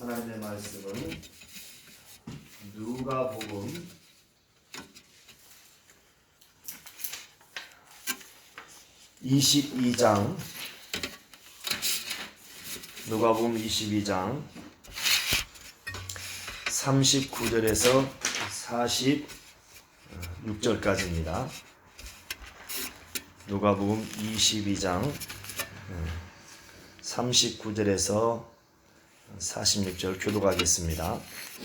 하나님의 말씀은 누가복음 22장 누가복음 22장 39절에서 46절까지입니다. 누가복음 22장 39절에서 46절 교독하겠습니다.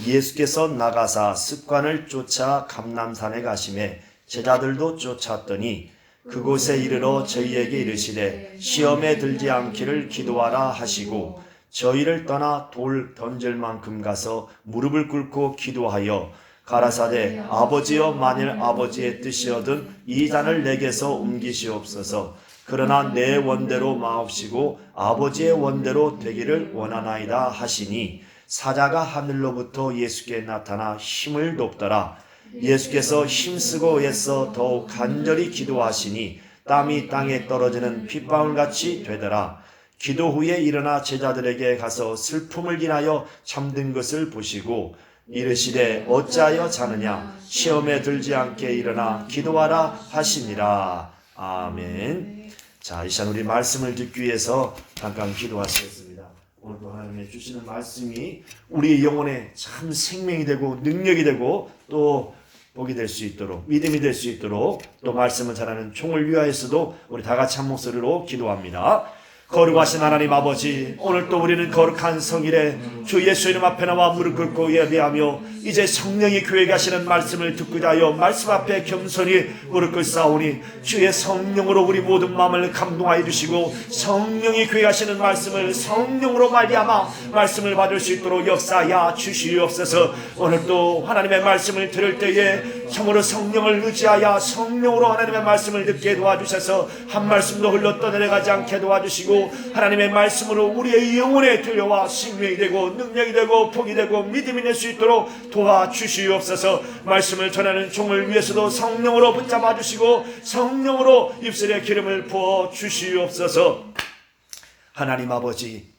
예수께서 나가사 습관을 쫓아 감람산에 가시매 제자들도 쫓았더니 그곳에 이르러 저희에게 이르시되 시험에 들지 않기를 기도하라 하시고 저희를 떠나 돌 던질 만큼 가서 무릎을 꿇고 기도하여 가라사대 아버지여 만일 아버지의 뜻이거든 이 잔을 내게서 옮기시옵소서. 그러나 내 원대로 마옵시고 아버지의 원대로 되기를 원하나이다 하시니 사자가 하늘로부터 예수께 나타나 힘을 돕더라. 예수께서 힘쓰고 애써 더욱 간절히 기도하시니 땀이 땅에 떨어지는 핏방울같이 되더라. 기도 후에 일어나 제자들에게 가서 슬픔을 인하여 잠든 것을 보시고 이르시되 어찌하여 자느냐 시험에 들지 않게 일어나 기도하라 하시니라. 아멘. 자, 이 시간 우리 말씀을 듣기 위해서 잠깐 기도하시겠습니다. 오늘도 하나님의 주시는 말씀이 우리의 영혼에 참 생명이 되고 능력이 되고 또 복이 될 수 있도록 믿음이 될 수 있도록 또 말씀을 전하는 총을 위하여서도 우리 다 같이 한 목소리로 기도합니다. 거룩하신 하나님 아버지, 오늘 또 우리는 거룩한 성일에 주 예수 이름 앞에 나와 무릎 꿇고 예배하며 이제 성령이 교회에 하시는 말씀을 듣고자 하여 말씀 앞에 겸손히 무릎 꿇사오니 주의 성령으로 우리 모든 마음을 감동하여 주시고 성령이 교회에 하시는 말씀을 성령으로 말미암아 말씀을 받을 수 있도록 역사하여 주시옵소서. 오늘 또 하나님의 말씀을 들을 때에 참으로 성령을 의지하여 성령으로 하나님의 말씀을 듣게 도와주셔서 한 말씀도 흘러 떠내려가지 않게 도와주시고 하나님의 말씀으로 우리의 영혼에 들려와 생명이 되고 능력이 되고 복이 되고 믿음이 될 수 있도록 도와주시옵소서. 말씀을 전하는 종을 위해서도 성령으로 붙잡아 주시고 성령으로 입술에 기름을 부어 주시옵소서. 하나님 아버지,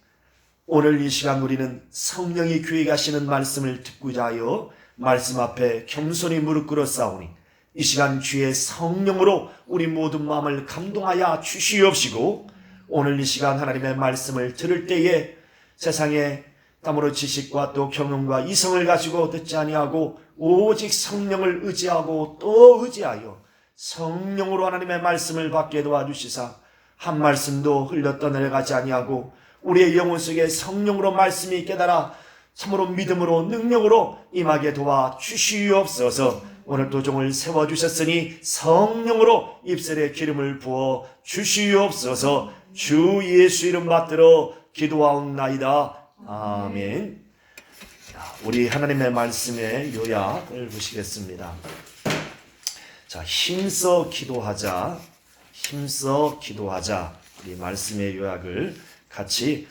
오늘 이 시간 우리는 성령이 교회에 가시는 말씀을 듣고자 하여 말씀 앞에 겸손히 무릎 꿇어 싸우니 이 시간 주의 성령으로 우리 모든 마음을 감동하여 주시옵시고 오늘 이 시간 하나님의 말씀을 들을 때에 세상에 땀으로 지식과 또 경험과 이성을 가지고 듣지 아니하고 오직 성령을 의지하고 또 의지하여 성령으로 하나님의 말씀을 받게 도와주시사 한 말씀도 흘러 떠내려가지 아니하고 우리의 영혼 속에 성령으로 말씀이 깨달아 참으로 믿음으로 능력으로 임하게 도와주시옵소서. 오늘 또 종을 세워주셨으니 성령으로 입술에 기름을 부어 주시옵소서. 주 예수 이름 받들어 기도하옵나이다. 아멘. 우리 하나님의 말씀의 요약을 보시겠습니다. 자, 힘써 기도하자. 힘써 기도하자. 우리 말씀의 요약을 같이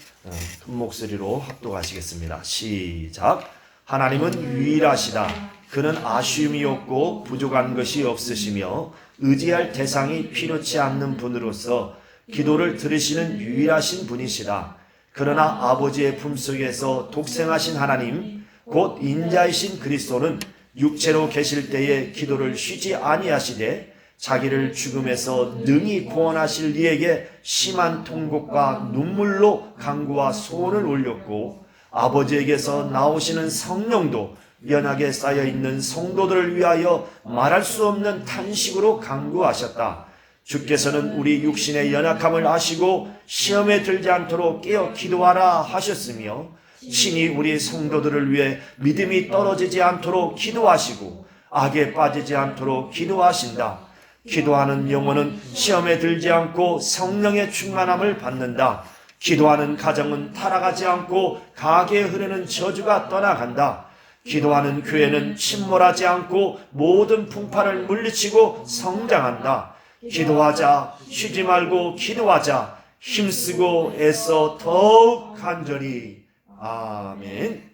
큰 목소리로 합독하시겠습니다. 시작. 하나님은 유일하시다. 그는 아쉬움이 없고 부족한 것이 없으시며 의지할 대상이 필요치 않는 분으로서 기도를 들으시는 유일하신 분이시다. 그러나 아버지의 품속에서 독생하신 하나님 곧 인자이신 그리스도는 육체로 계실 때에 기도를 쉬지 아니하시되 자기를 죽음에서 능히 구원하실 이에게 심한 통곡과 눈물로 간구와 소원을 올렸고 아버지에게서 나오시는 성령도 연약에 쌓여있는 성도들을 위하여 말할 수 없는 탄식으로 간구하셨다. 주께서는 우리 육신의 연약함을 아시고 시험에 들지 않도록 깨어 기도하라 하셨으며 친히 우리 성도들을 위해 믿음이 떨어지지 않도록 기도하시고 악에 빠지지 않도록 기도하신다. 기도하는 영혼은 시험에 들지 않고 성령의 충만함을 받는다. 기도하는 가정은 타락하지 않고 가게에 흐르는 저주가 떠나간다. 기도하는 교회는 침몰하지 않고 모든 풍파를 물리치고 성장한다. 기도하자. 쉬지 말고 기도하자. 힘쓰고 애써 더욱 간절히. 아멘.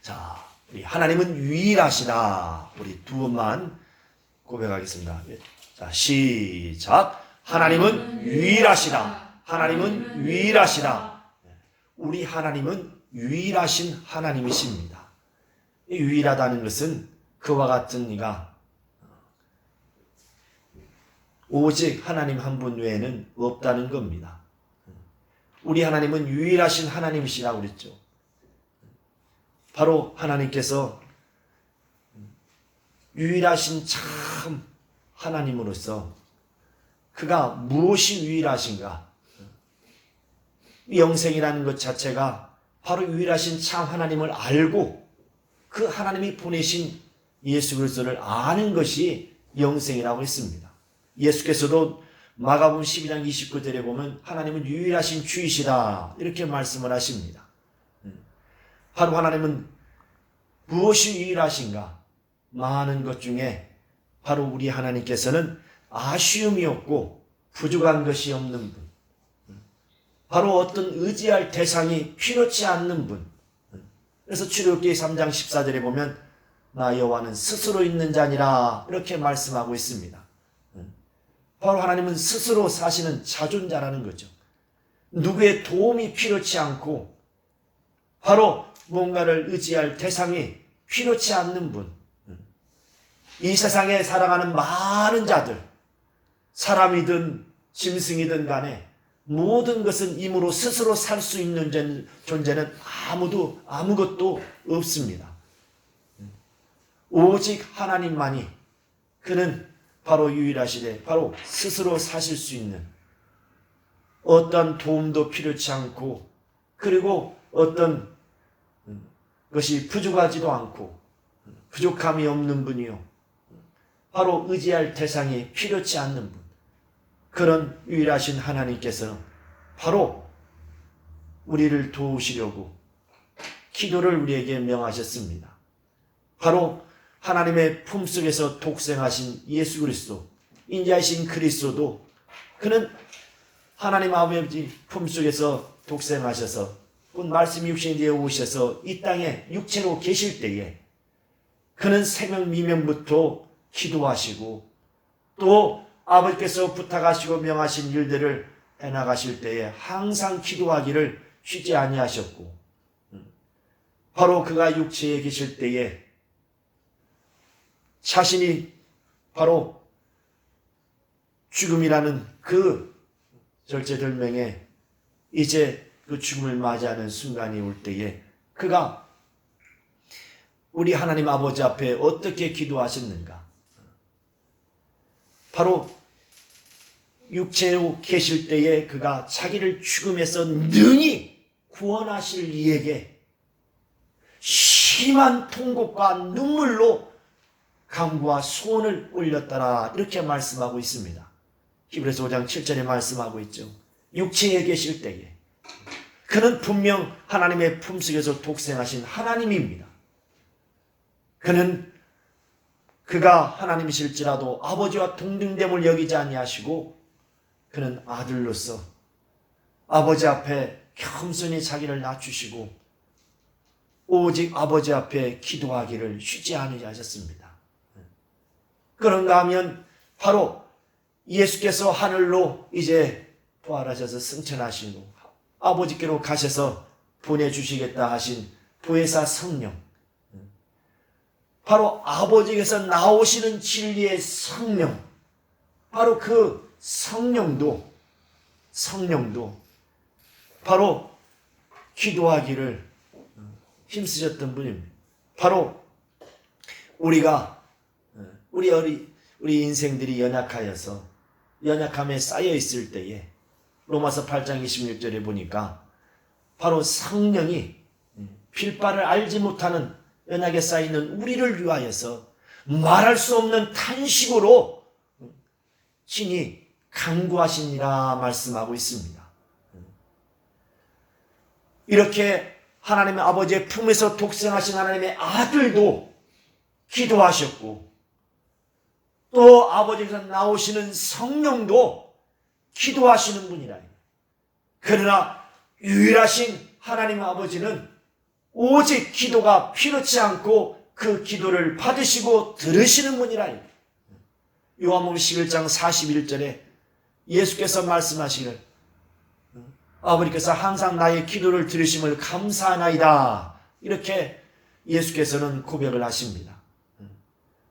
자, 우리 하나님은 유일하시다. 우리 두 번만 고백하겠습니다. 자, 시작. 하나님은 유일하시다. 하나님은 유일하시다. 우리 하나님은 유일하신 하나님이십니다. 유일하다는 것은 그와 같은 이가 오직 하나님 한 분 외에는 없다는 겁니다. 우리 하나님은 유일하신 하나님이시라고 그랬죠. 바로 하나님께서 유일하신 참 하나님으로서 그가 무엇이 유일하신가? 영생이라는 것 자체가 바로 유일하신 참 하나님을 알고 그 하나님이 보내신 예수 그리스도를 아는 것이 영생이라고 했습니다. 예수께서도 마가복음 12장 29절에 보면 하나님은 유일하신 주이시다 이렇게 말씀을 하십니다. 바로 하나님은 무엇이 유일하신가? 많은 것 중에 바로 우리 하나님께서는 아쉬움이 없고 부족한 것이 없는 분, 바로 어떤 의지할 대상이 필요치 않는 분. 그래서 출애굽기 3장 14절에 보면 나 여호와는 스스로 있는 자니라 이렇게 말씀하고 있습니다. 바로 하나님은 스스로 사시는 자존자라는 거죠. 누구의 도움이 필요치 않고 바로 뭔가를 의지할 대상이 필요치 않는 분. 이 세상에 살아가는 많은 자들, 사람이든 짐승이든 간에 모든 것은 임으로 스스로 살 수 있는 존재는 아무것도 없습니다. 오직 하나님만이 그는 바로 유일하시되 바로 스스로 사실 수 있는 어떤 도움도 필요치 않고 그리고 어떤 것이 부족하지도 않고 부족함이 없는 분이요. 바로 의지할 대상이 필요치 않는 분. 그런 유일하신 하나님께서는 바로 우리를 도우시려고 기도를 우리에게 명하셨습니다. 바로 하나님의 품속에서 독생하신 예수 그리스도, 인자이신 그리스도도 그는 하나님 아버지 품속에서 독생하셔서 곧 말씀이 육신이 되어 오셔서 이 땅에 육체로 계실 때에 그는 새벽 미명부터 기도하시고 또 아버지께서 부탁하시고 명하신 일들을 해나가실 때에 항상 기도하기를 쉬지 아니하셨고 바로 그가 육체에 계실 때에 자신이 바로 죽음이라는 그 절제절명에 이제 그 죽음을 맞이하는 순간이 올 때에 그가 우리 하나님 아버지 앞에 어떻게 기도하셨는가? 바로 육체로 계실 때에 그가 자기를 죽음에서 능히 구원하실 이에게 심한 통곡과 눈물로 간구와 소원을 올렸더라 이렇게 말씀하고 있습니다. 히브리서 5장 7절에 말씀하고 있죠. 육체에 계실 때에 그는 분명 하나님의 품속에서 독생하신 하나님입니다. 그가 하나님이실지라도 아버지와 동등됨을 여기지 아니하시고 그는 아들로서 아버지 앞에 겸손히 자기를 낮추시고 오직 아버지 앞에 기도하기를 쉬지 아니하셨습니다. 그런가 하면 바로 예수께서 하늘로 이제 부활하셔서 승천하시고 아버지께로 가셔서 보내주시겠다 하신 보혜사 성령, 바로 아버지께서 나오시는 진리의 성령, 바로 그 성령도 바로 기도하기를 힘쓰셨던 분입니다. 바로 우리 인생들이 연약함에 쌓여 있을 때에 로마서 8장 26절에 보니까 바로 성령이 빌바를 알지 못하는 연약에 쌓이는 우리를 위하여서 말할 수 없는 탄식으로 친히 간구하시니라 말씀하고 있습니다. 이렇게 하나님의 아버지의 품에서 독생하신 하나님의 아들도 기도하셨고 또 아버지에서 나오시는 성령도 기도하시는 분이라. 그러나 유일하신 하나님 아버지는 오직 기도가 필요치 않고 그 기도를 받으시고 들으시는 분이라. 요한복음 11장 41절에 예수께서 말씀하시기를 아버지께서 항상 나의 기도를 들으심을 감사하나이다. 이렇게 예수께서는 고백을 하십니다.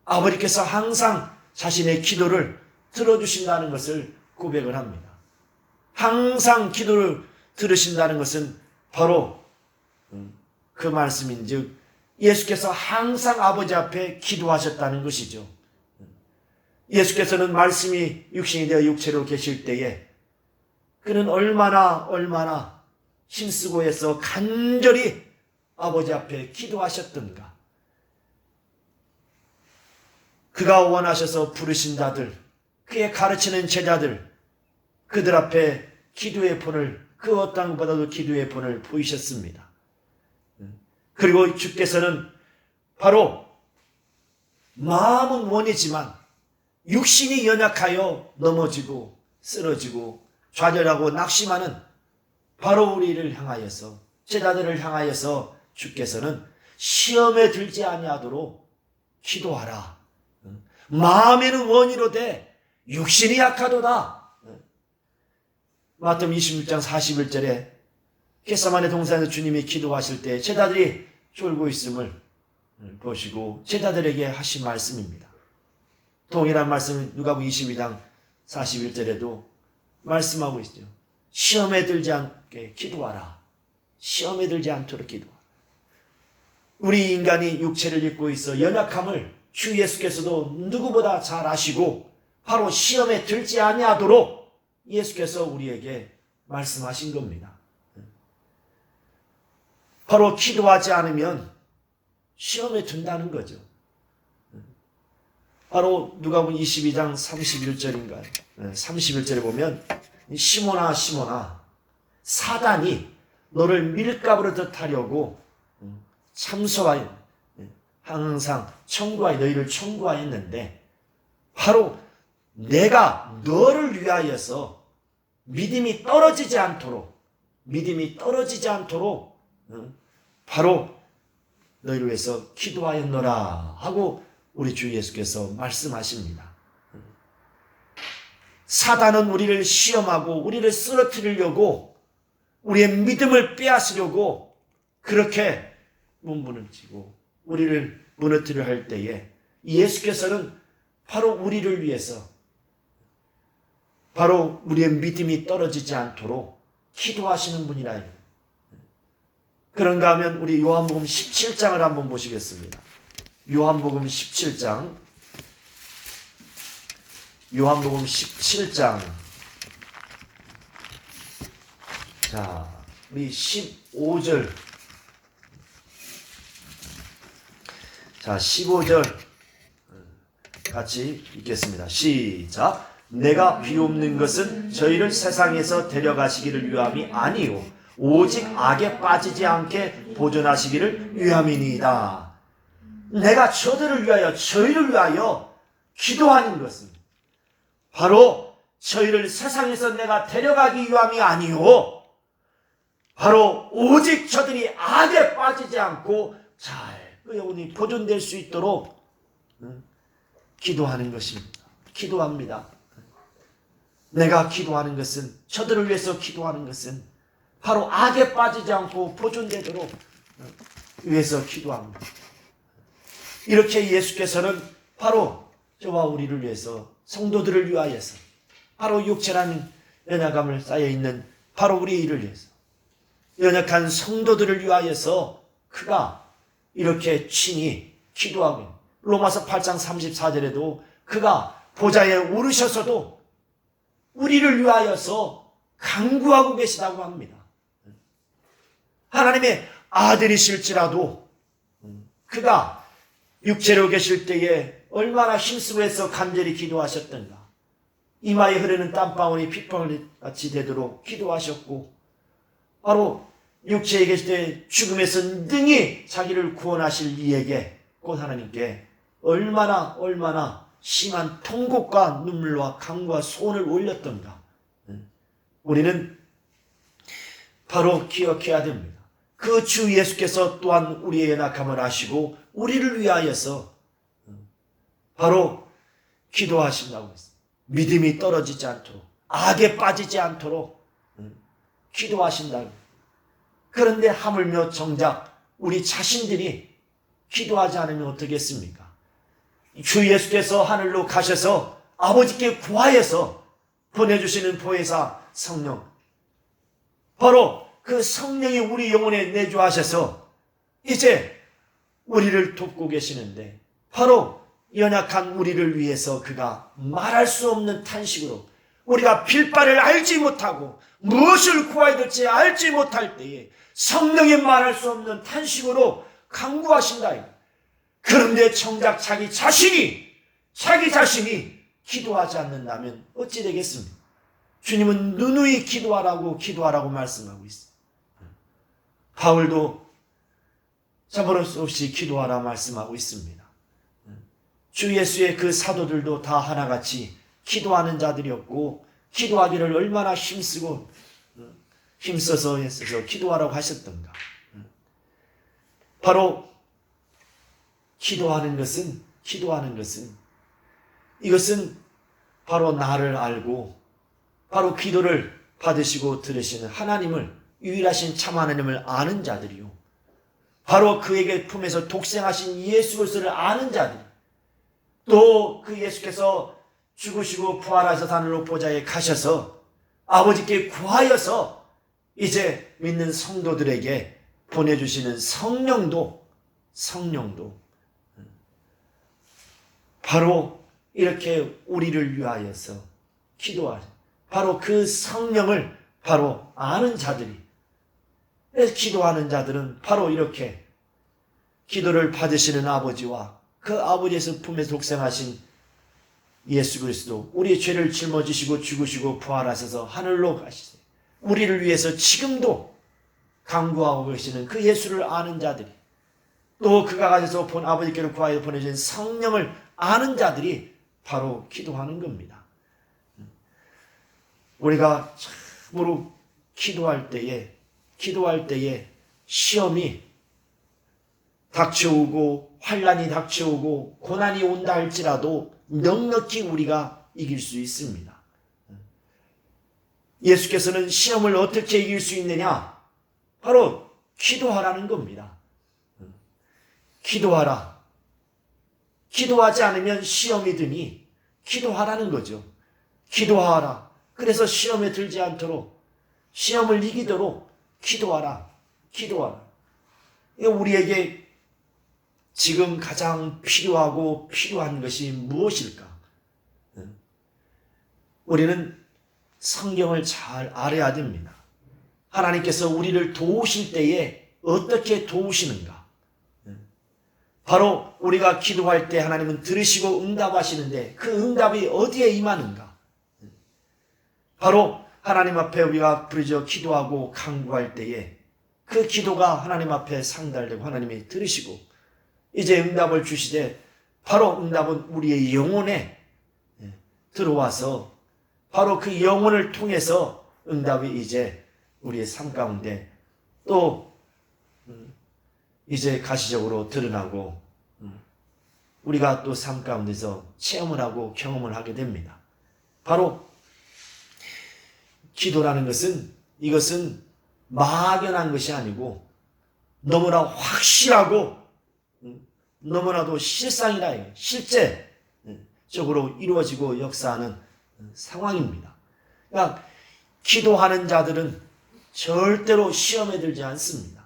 아버지께서 항상 자신의 기도를 들어주신다는 것을 고백을 합니다. 항상 기도를 들으신다는 것은 바로 그 말씀인즉 예수께서 항상 아버지 앞에 기도하셨다는 것이죠. 예수께서는 말씀이 육신이 되어 육체로 계실 때에 그는 얼마나 힘쓰고 해서 간절히 아버지 앞에 기도하셨던가. 그가 원하셔서 부르신 자들, 그의 가르치는 제자들, 그들 앞에 기도의 본을, 그 어떤 것보다도 기도의 본을 보이셨습니다. 그리고 주께서는 바로 마음은 원이지만 육신이 연약하여 넘어지고 쓰러지고 좌절하고 낙심하는 바로 우리를 향하여서, 제자들을 향하여서 주께서는 시험에 들지 아니하도록 기도하라. 마음에는 원이로되 육신이 약하도다. 마태복음 26장 41절에 겟세마네 동산에서 주님이 기도하실 때 제자들이 졸고 있음을 보시고 제자들에게 하신 말씀입니다. 동일한 말씀을 누가복음 22장 41절에도 말씀하고 있죠. 시험에 들지 않게 기도하라. 시험에 들지 않도록 기도하라. 우리 인간이 육체를 입고 있어 연약함을 주 예수께서도 누구보다 잘 아시고 바로 시험에 들지 아니하도록 예수께서 우리에게 말씀하신 겁니다. 바로 기도하지 않으면 시험에 든다는 거죠. 바로 누가복음 22장 31절인가요? 31절에 보면 시몬아 시몬아 사단이 너를 밀가부로 듯하려고 참소하여 항상 너희를 청구하였는데 바로 내가 너를 위하여서 믿음이 떨어지지 않도록 바로 너희를 위해서 기도하였노라 하고 우리 주 예수께서 말씀하십니다. 사단은 우리를 시험하고 우리를 쓰러뜨리려고 우리의 믿음을 빼앗으려고 그렇게 문부르치고 우리를 무너뜨려 할 때에 예수께서는 바로 우리를 위해서 바로 우리의 믿음이 떨어지지 않도록 기도하시는 분이라. 그런가 하면 우리 요한복음 17장을 한번 보시겠습니다. 요한복음 17장 자, 우리 15절 15절 같이 읽겠습니다. 시작. 내가 비옵는 것은 저희를 세상에서 데려가시기를 위함이 아니요 오직 악에 빠지지 않게 보존하시기를 위함이니이다. 내가 저희를 위하여 기도하는 것은 바로 저희를 세상에서 내가 데려가기 위함이 아니요 바로 오직 저들이 악에 빠지지 않고 잘 그 영혼이 보존될 수 있도록 기도하는 것입니다. 기도합니다. 내가 기도하는 것은 저들을 위해서 기도하는 것은 바로 악에 빠지지 않고 보존되도록 위해서 기도합니다. 이렇게 예수께서는 바로 저와 우리를 위해서 성도들을 위하여서 바로 육체라는 연약함을 쌓여있는 바로 우리를 위해서 연약한 성도들을 위하여서 그가 이렇게 친히 기도하고 로마서 8장 34절에도 그가 보좌에 오르셔서도 우리를 위하여서 간구하고 계시다고 합니다. 하나님의 아들이실지라도 그가 육체로 계실 때에 얼마나 힘쓰고 해서 간절히 기도하셨던가. 이마에 흐르는 땀방울이 핏방울같이 되도록 기도하셨고 바로 육체에 계실 때 죽음에서 능히 자기를 구원하실 이에게 곧 하나님께 얼마나 심한 통곡과 눈물과 간구와 소원을 올렸던가. 우리는 바로 기억해야 됩니다. 그 주 예수께서 또한 우리의 연약함을 아시고 우리를 위하여서 바로 기도하신다고 했습니다. 믿음이 떨어지지 않도록 악에 빠지지 않도록 기도하신다. 그런데 하물며 정작 우리 자신들이 기도하지 않으면 어떻겠습니까? 주 예수께서 하늘로 가셔서 아버지께 구하여서 보내주시는 보혜사 성령, 바로 그 성령이 우리 영혼에 내주하셔서 이제 우리를 돕고 계시는데, 바로 연약한 우리를 위해서 그가 말할 수 없는 탄식으로, 우리가 빌바를 알지 못하고 무엇을 구해야 될지 알지 못할 때에 성령이 말할 수 없는 탄식으로 간구하신다. 그런데 정작 자기 자신이 기도하지 않는다면 어찌 되겠습니까? 주님은 누누이 기도하라고 말씀하고 있어요. 바울도 자버릴 수 없이 기도하라 말씀하고 있습니다. 주 예수의 그 사도들도 다 하나같이 기도하는 자들이었고, 기도하기를 얼마나 힘써서 기도하라고 하셨던가. 바로 기도하는 것은 이것은 바로 나를 알고 바로 기도를 받으시고 들으시는 하나님을, 유일하신 참 하나님을 아는 자들이요, 바로 그에게 품에서 독생하신 예수 그리스도를 아는 자들, 또 그 예수께서 죽으시고 부활하셔서 하늘로 보좌에 가셔서 아버지께 구하여서 이제 믿는 성도들에게 보내주시는 성령도 바로 이렇게 우리를 위하여서 기도하는, 바로 그 성령을 바로 아는 자들이, 기도하는 자들은 바로 이렇게 기도를 받으시는 아버지와 그 아버지에서 품에서 독생하신 예수 그리스도, 우리의 죄를 짊어지시고 죽으시고 부활하셔서 하늘로 가시세요. 우리를 위해서 지금도 간구하고 계시는 그 예수를 아는 자들이, 또 그가 가셔서 아버지께로 구하여 보내주신 성령을 아는 자들이 바로 기도하는 겁니다. 우리가 참으로 기도할 때에 시험이 닥쳐오고 환난이 닥쳐오고 고난이 온다 할지라도 넉넉히 우리가 이길 수 있습니다. 예수께서는 시험을 어떻게 이길 수 있느냐? 바로 기도하라는 겁니다. 기도하라. 기도하지 않으면 시험이 드니 기도하라는 거죠. 기도하라. 그래서 시험에 들지 않도록, 시험을 이기도록 기도하라. 우리에게 지금 가장 필요한 것이 무엇일까? 우리는 성경을 잘 알아야 됩니다. 하나님께서 우리를 도우실 때에 어떻게 도우시는가? 바로 우리가 기도할 때 하나님은 들으시고 응답하시는데 그 응답이 어디에 임하는가? 바로 하나님 앞에 우리가 부르짖어 기도하고 간구할 때에 그 기도가 하나님 앞에 상달되고 하나님이 들으시고 이제 응답을 주시되, 바로 응답은 우리의 영혼에 들어와서 바로 그 영혼을 통해서 응답이 이제 우리의 삶 가운데 또 이제 가시적으로 드러나고 우리가 또 삶 가운데서 체험을 하고 경험을 하게 됩니다. 바로 기도라는 것은, 이것은 막연한 것이 아니고 너무나 확실하고 너무나도 실상이라, 실제적으로 이루어지고 역사하는 상황입니다. 그러니까 기도하는 자들은 절대로 시험에 들지 않습니다.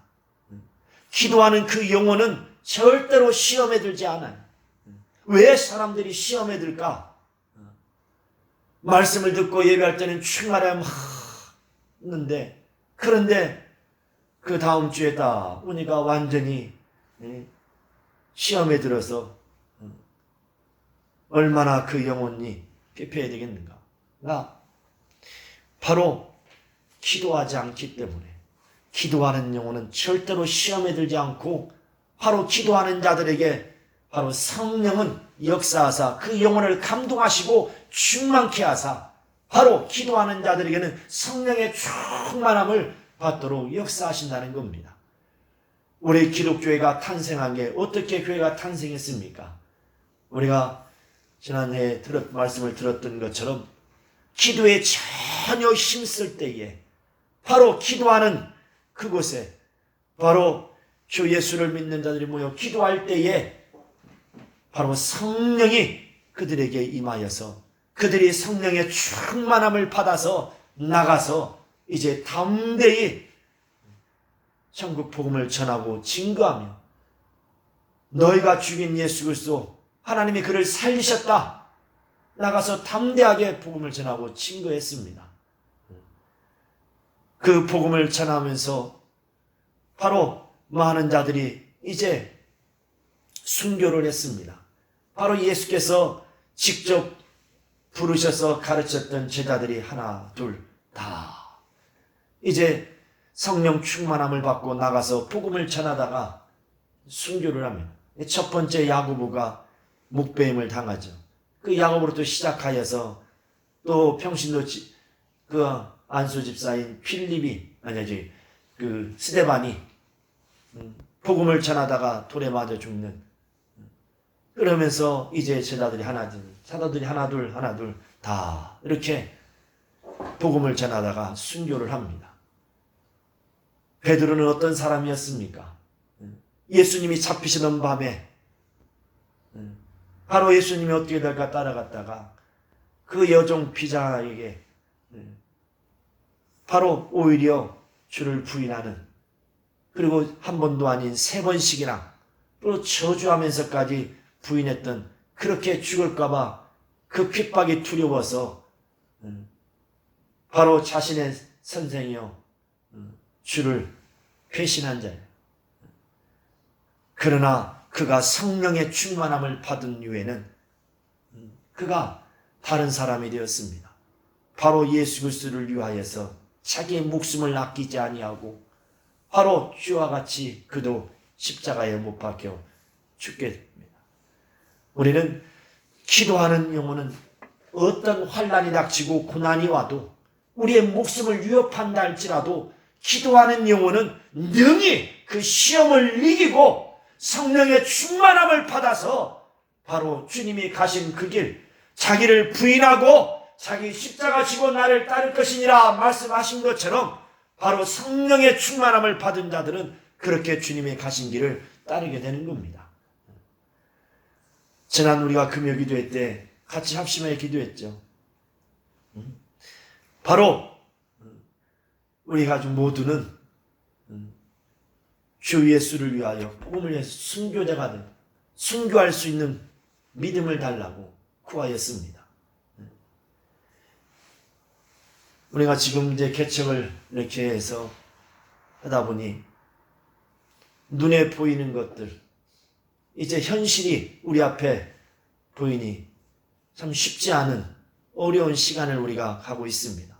기도하는 그 영혼은 절대로 시험에 들지 않아요. 왜 사람들이 시험에 들까? 말씀을 듣고 예배할 때는 충만하면 했는데, 그런데 그 다음 주에 딱 우리가 완전히 시험에 들어서 얼마나 그 영혼이 피폐해야 되겠는가? 바로 기도하지 않기 때문에, 기도하는 영혼은 절대로 시험에 들지 않고 바로 기도하는 자들에게 바로 성령은 역사하사 그 영혼을 감동하시고 충만케 하사 바로 기도하는 자들에게는 성령의 충만함을 받도록 역사하신다는 겁니다. 우리 기독교회가 탄생한 게 어떻게 교회가 탄생했습니까? 우리가 지난해 말씀을 들었던 것처럼 기도에 전혀 힘쓸 때에 바로 기도하는 그곳에 바로 주 예수를 믿는 자들이 모여 기도할 때에 바로 성령이 그들에게 임하여서 그들이 성령의 충만함을 받아서 나가서 이제 담대히 천국 복음을 전하고 증거하며 너희가 죽인 예수 그리스도 하나님이 그를 살리셨다. 나가서 담대하게 복음을 전하고 증거했습니다. 그 복음을 전하면서 바로 많은 자들이 이제 순교를 했습니다. 바로 예수께서 직접 부르셔서 가르쳤던 제자들이 하나, 둘, 다 이제 성령 충만함을 받고 나가서 복음을 전하다가 순교를 합니다. 첫 번째 야고보가 목배임을 당하죠. 그 야고보부터 시작하여서 또 평신도 그 안수 집사인 필립이 아니지 그 스데반이 복음을 전하다가 돌에 맞아 죽는. 그러면서 이제 제자들이 사도들이 하나 둘 다 이렇게 복음을 전하다가 순교를 합니다. 베드로는 어떤 사람이었습니까? 예수님이 잡히시던 밤에 바로 예수님이 어떻게 될까 따라갔다가 그 여종 비자에게 바로 오히려 주를 부인하는, 그리고 한 번도 아닌 3번씩이나 또 저주하면서까지 부인했던, 그렇게 죽을까봐 그 핍박이 두려워서 바로 자신의 선생이요 주를 배신한 자예요. 그러나 그가 성령의 충만함을 받은 이후에는 그가 다른 사람이 되었습니다. 바로 예수 그리스도를 위하여서 자기의 목숨을 아끼지 아니하고 바로 주와 같이 그도 십자가에 못 박혀 죽게 됩니다. 우리는 기도하는 영혼은 어떤 환난이 닥치고 고난이 와도 우리의 목숨을 위협한다 할지라도 기도하는 영혼은 능히 그 시험을 이기고 성령의 충만함을 받아서 바로 주님이 가신 그 길, 자기를 부인하고 자기 십자가 지고 나를 따를 것이니라 말씀하신 것처럼 바로 성령의 충만함을 받은 자들은 그렇게 주님이 가신 길을 따르게 되는 겁니다. 지난 우리가 금요 기도회 때 같이 합심하여 기도했죠. 바로 우리 가족 모두는 주 예수를 위하여 복음을 위해서 순교자가 되 순교할 수 있는 믿음을 달라고 구하였습니다. 우리가 지금 이제 개척을 이렇게 해서 하다 보니 눈에 보이는 것들, 이제 현실이 우리 앞에 보이니 참 쉽지 않은 어려운 시간을 우리가 가고 있습니다.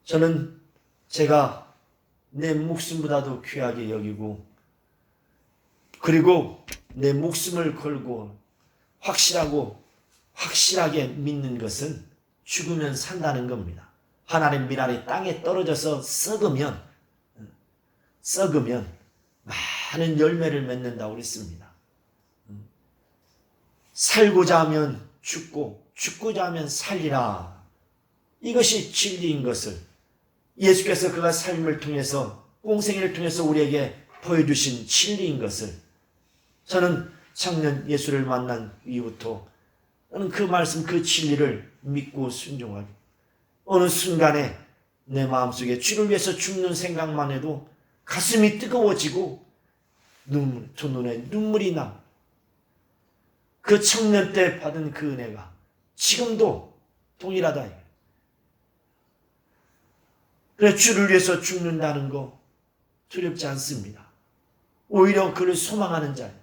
저는 제가 내 목숨보다도 귀하게 여기고, 그리고 내 목숨을 걸고 확실하게 믿는 것은 죽으면 산다는 겁니다. 하나님 미랄이 땅에 떨어져서 썩으면 많은 열매를 맺는다고 그랬습니다. 살고자 하면 죽고 죽고자 하면 살리라. 이것이 진리인 것을 예수께서 그가 삶을 통해서 공생애를 통해서 우리에게 보여주신 진리인 것을 저는 작년 예수를 만난 이후부터 저는 그 말씀, 그 진리를 믿고 순종하고, 어느 순간에 내 마음속에 주를 위해서 죽는 생각만 해도 가슴이 뜨거워지고 두 눈에 눈물이 나. 그 청년 때 받은 그 은혜가 지금도 동일하다. 그래, 주를 위해서 죽는다는 거 두렵지 않습니다. 오히려 그를 소망하는 자예요.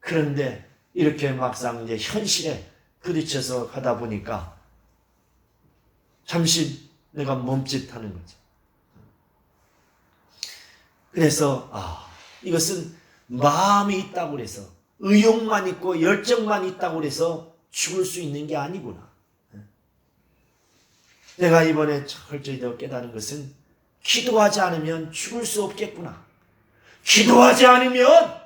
그런데 이렇게 막상 이제 현실에 부딪혀서 가다 보니까 잠시 내가 멈칫하는 거죠. 그래서 이것은 마음이 있다고 해서, 의욕만 있고 열정만 있다고 해서 죽을 수 있는 게 아니구나. 내가 이번에 철저히 더 깨달은 것은 기도하지 않으면 죽을 수 없겠구나. 기도하지 않으면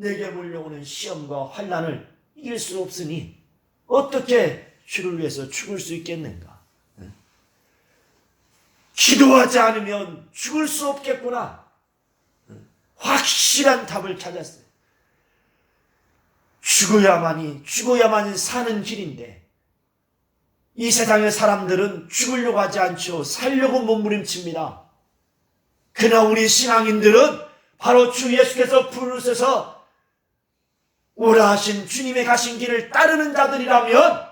내게 몰려오는 시험과 환난을 이길 수 없으니 어떻게 주를 위해서 죽을 수 있겠는가? 기도하지 않으면 죽을 수 없겠구나. 확실한 답을 찾았어요. 죽어야만이 사는 길인데, 이 세상의 사람들은 죽으려고 하지 않죠. 살려고 몸부림칩니다. 그러나 우리 신앙인들은 바로 주 예수께서 부르셔서 오라 하신 주님의 가신 길을 따르는 자들이라면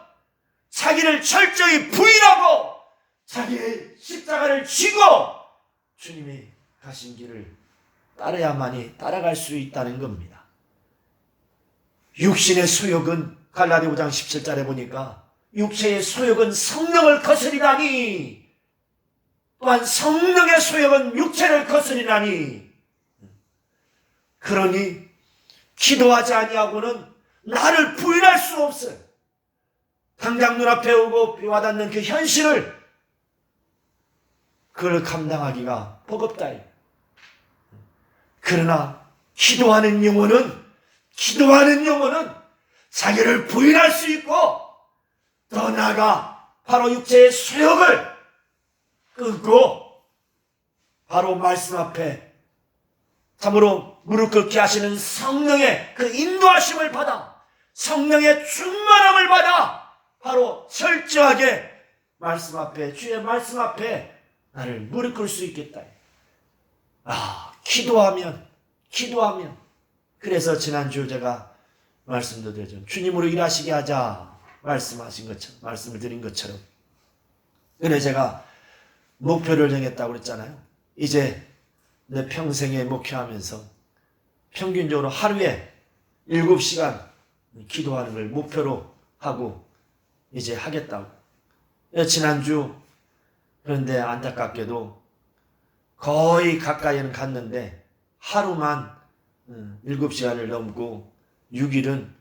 자기를 철저히 부인하고 자기의 십자가를 쥐고 주님이 가신 길을 따라야만이 따라갈 수 있다는 겁니다. 육신의 소욕은 갈라디아 5장 17절에 보니까 육체의 소욕은 성령을 거스리나니 또한 성령의 소욕은 육체를 거스리나니, 그러니 기도하지 아니하고는 나를 부인할 수 없어요. 당장 눈앞에 오고 와닿는 그 현실을 그걸 감당하기가 버겁다. 그러나 기도하는 영혼은 자기를 부인할 수 있고, 더 나아가 바로 육체의 소욕을 끊고 바로 말씀 앞에 참으로 무릎 꿇게 하시는 성령의 그 인도하심을 받아, 성령의 충만함을 받아 바로 철저하게 말씀 앞에, 주의 말씀 앞에 나를 무릎 꿇을 수 있겠다. 기도하면 그래서 지난주 제가 말씀도 드렸죠. 주님으로 일하시게 하자 말씀하신 것처럼, 말씀을 드린 것처럼. 그래 제가 목표를 정했다고 그랬잖아요. 이제 내 평생에 목표하면서 평균적으로 하루에 7시간 기도하는 걸 목표로 하고 이제 하겠다고. 지난주 그런데 안타깝게도 거의 가까이는 갔는데 하루만 7시간을 넘고 6일은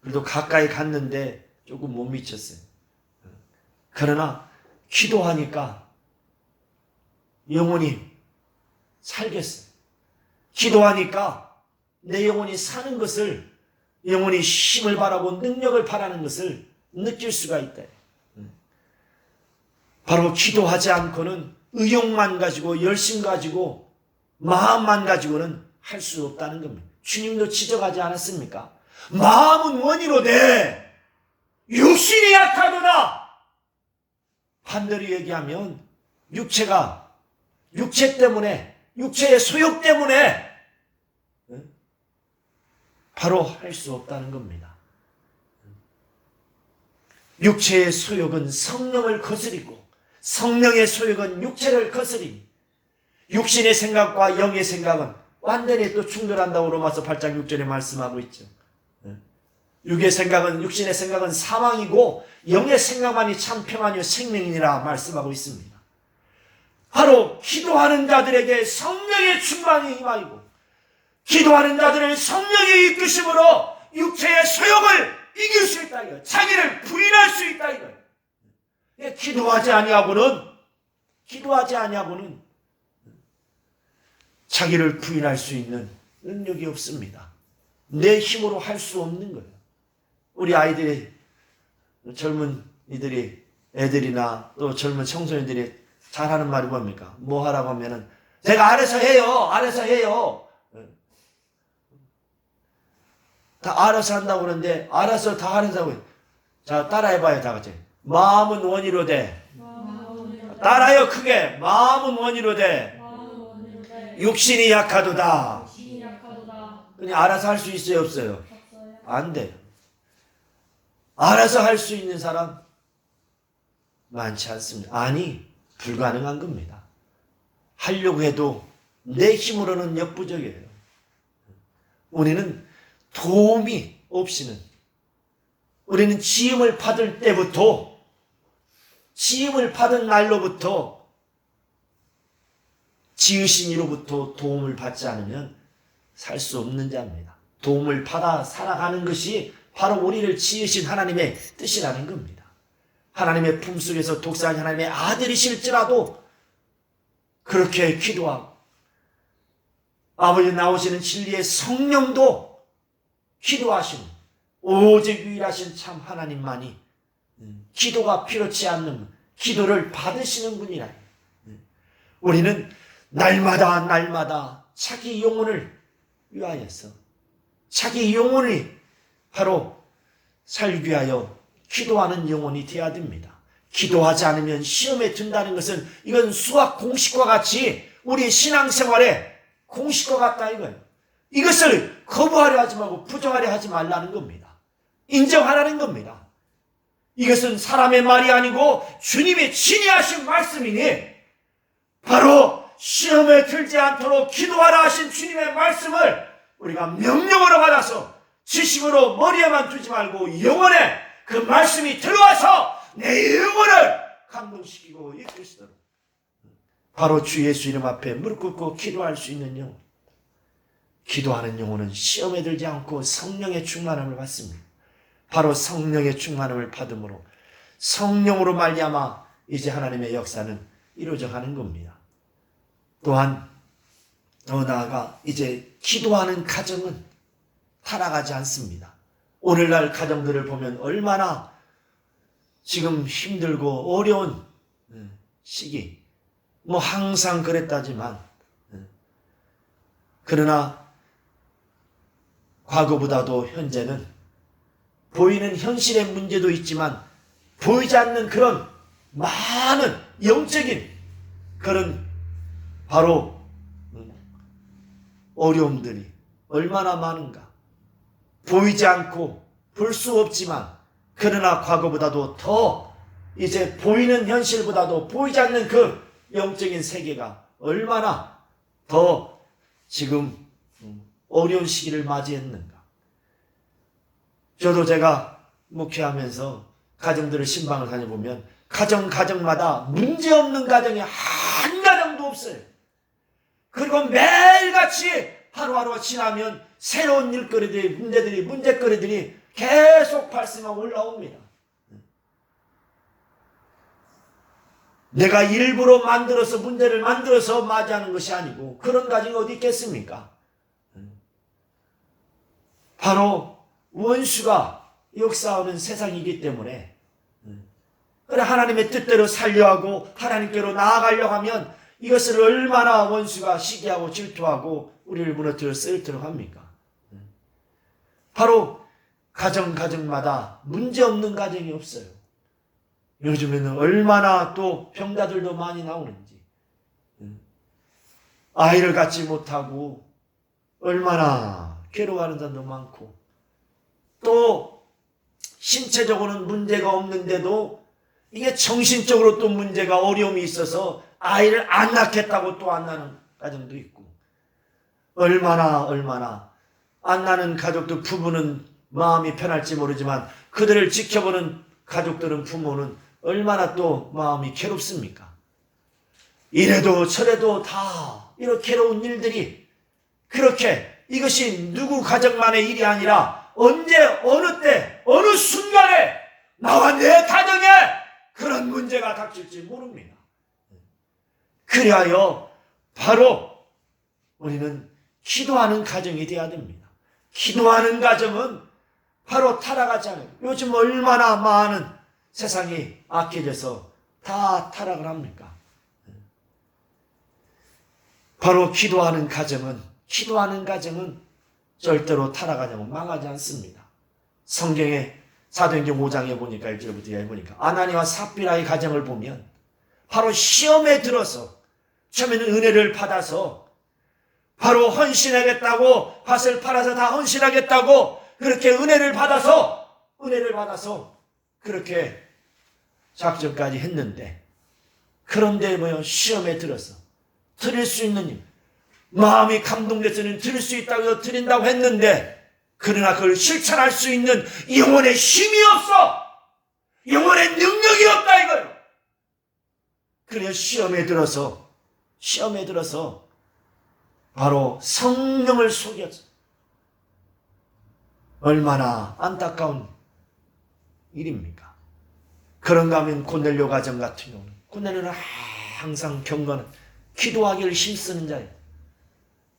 그래도 가까이 갔는데 조금 못 미쳤어요. 그러나 기도하니까 영혼이 살겠어요. 기도하니까 내 영혼이 사는 것을, 영혼이 힘을 바라고 능력을 바라는 것을 느낄 수가 있다. 바로 기도하지 않고는 의욕만 가지고 열심 가지고 마음만 가지고는 할 수 없다는 겁니다. 주님도 지적하지 않았습니까? 마음은 원이로되 육신이 약하도다. 반대로 얘기하면 육체 때문에, 육체의 소욕 때문에 바로 할 수 없다는 겁니다. 육체의 소욕은 성령을 거스리고 성령의 소욕은 육체를 거스리니, 육신의 생각과 영의 생각은 완전히 또 충돌한다고 로마서 8장 6절에 말씀하고 있죠. 육신의 생각은 사망이고 영의 생각만이 참 평안이요 생명이니라 말씀하고 있습니다. 바로 기도하는 자들에게 성령의 충만이 임하이고, 기도하는 자들을 성령의 이끄심으로 육체의 소욕을 이길 수 있다 이거예요. 자기를 부인할 수 있다 이거예요. 기도하지 아니하고는 자기를 부인할 수 있는 능력이 없습니다. 내 힘으로 할 수 없는 거예요. 우리 아이들이, 젊은 애들이나 또 젊은 청소년들이 잘하는 말이 뭡니까? 뭐 하라고 하면은 제가 알아서 해요. 다 알아서 한다고 그러는데 알아서 다 하는다고 해요. 자, 따라해봐요, 다 같이. 마음은 원이로되, 따라요 크게. 마음은 원이로되 육신이 약하도다. 그냥 알아서 할 수 있어요, 없어요? 안 돼요. 알아서 할 수 있는 사람 많지 않습니다. 아니, 불가능한 겁니다. 하려고 해도 내 힘으로는 역부족이에요. 우리는 도움이 없이는, 우리는 지음을 받을 때부터, 지음을 받은 날로부터 지으신 이로부터 도움을 받지 않으면 살 수 없는 자입니다. 도움을 받아 살아가는 것이 바로 우리를 지으신 하나님의 뜻이라는 겁니다. 하나님의 품속에서 독생하신 하나님의 아들이실지라도 그렇게 기도하고, 아버지 나오시는 진리의 성령도 기도하시는 오직 유일하신 참 하나님만이 기도가 필요치 않는 기도를 받으시는 분이라. 우리는 날마다 자기 영혼을 위하여서 자기 영혼이 바로 살기 위하여 기도하는 영혼이 되어야 됩니다. 기도하지 않으면 시험에 든다는 것은 이건 수학 공식과 같이 우리 신앙생활의 공식과 같다 이거예요. 이것을 거부하려 하지 말고 부정하려 하지 말라는 겁니다. 인정하라는 겁니다. 이것은 사람의 말이 아니고 주님의 친히 하신 말씀이니 바로 시험에 들지 않도록 기도하라 하신 주님의 말씀을 우리가 명령으로 받아서 지식으로 머리에만 두지 말고 영혼에 그 말씀이 들어와서 내 영혼을 감동시키고 이끌시도록 바로 주 예수 이름 앞에 무릎 꿇고 기도할 수 있는 영혼. 기도하는 영혼은 시험에 들지 않고 성령의 충만함을 받습니다. 바로 성령의 충만함을 받음으로 성령으로 말미암아 이제 하나님의 역사는 이루어져 가는 겁니다. 또한 더 나아가 이제 기도하는 가정은 타락하지 않습니다. 오늘날 가정들을 보면 얼마나 지금 힘들고 어려운 시기, 항상 그랬다지만 그러나 과거보다도 현재는 보이는 현실의 문제도 있지만 보이지 않는 그런 많은 영적인 그런 바로 어려움들이 얼마나 많은가. 보이지 않고 볼 수 없지만 그러나 과거보다도 더 이제 보이는 현실보다도 보이지 않는 그 영적인 세계가 얼마나 더 지금 어려운 시기를 맞이했는가. 저도 제가 목회하면서 가정들을 신방을 다녀보면 가정마다 문제없는 가정이 한 가정도 없어요. 그리고 매일같이 하루하루가 지나면 새로운 일거리들이 문제거리들이 계속 발생하고 올라옵니다. 내가 일부러 문제를 만들어서 맞이하는 것이 아니고 그런 가정이 어디 있겠습니까? 바로 원수가 역사하는 세상이기 때문에 그래 하나님의 뜻대로 살려하고 하나님께로 나아가려고 하면 이것을 얼마나 원수가 시기하고 질투하고 우리를 무너뜨려 쓰러뜨려 합니까? 바로 가정마다 문제없는 가정이 없어요. 요즘에는 얼마나 또 병자들도 많이 나오는지 아이를 갖지 못하고 얼마나 괴로워하는 사람도 많고 또 신체적으로는 문제가 없는데도 이게 정신적으로 또 문제가 어려움이 있어서 아이를 안 낳겠다고 또 안 낳는 가정도 있고 얼마나 안 낳는 가족들 부부는 마음이 편할지 모르지만 그들을 지켜보는 가족들은 부모는 얼마나 또 마음이 괴롭습니까? 이래도 저래도 다 이렇게 괴로운 일들이 그렇게 이것이 누구 가정만의 일이 아니라 언제 어느 때 어느 순간에 나와 내 가정에 그런 문제가 닥칠지 모릅니다. 그리하여 바로 우리는 기도하는 가정이 되어야 됩니다. 기도하는 가정은 바로 타락하지 않아요. 요즘 얼마나 많은 세상이 악해져서 다 타락을 합니까? 바로 기도하는 가정은 절대로 타락하지 않고 망하지 않습니다. 성경에 사도행전 5장에 보니까 1절부터 2절에 보니까 아나니와 삽비라의 가정을 보면 바로 시험에 들어서 처음에는 은혜를 받아서 바로 헌신하겠다고 밭을 팔아서 다 헌신하겠다고 그렇게 은혜를 받아서 그렇게 작전까지 했는데 그런데 시험에 들어서 드릴 수 있는 일 마음이 감동돼서는 드릴 수 있다고 해서 드린다고 했는데 그러나 그걸 실천할 수 있는 영혼의 힘이 없어. 영혼의 능력이 없다 이거예요. 그래서 시험에 들어서 바로 성령을 속였어. 얼마나 안타까운 일입니까? 그런가 하면 고넬료 가정 같은 경우는 고넬료는 항상 경건한 기도하기를 힘쓰는 자예요.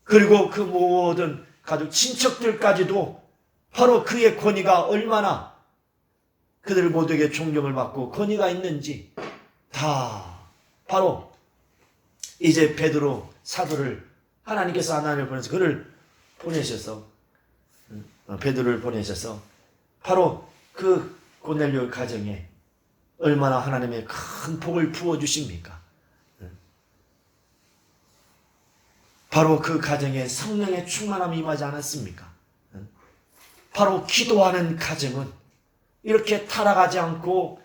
그리고 그 모든 가족 친척들까지도 바로 그의 권위가 얼마나 그들 모두에게 존경을 받고 권위가 있는지 다 바로 이제 베드로 사도를 하나님께서 하나님을 보내서 그를 보내셔서 베드로를 보내셔서 바로 그 고넬료 가정에 얼마나 하나님의 큰 복을 부어주십니까? 바로 그 가정에 성령의 충만함이 임하지 않았습니까? 바로 기도하는 가정은 이렇게 타락하지 않고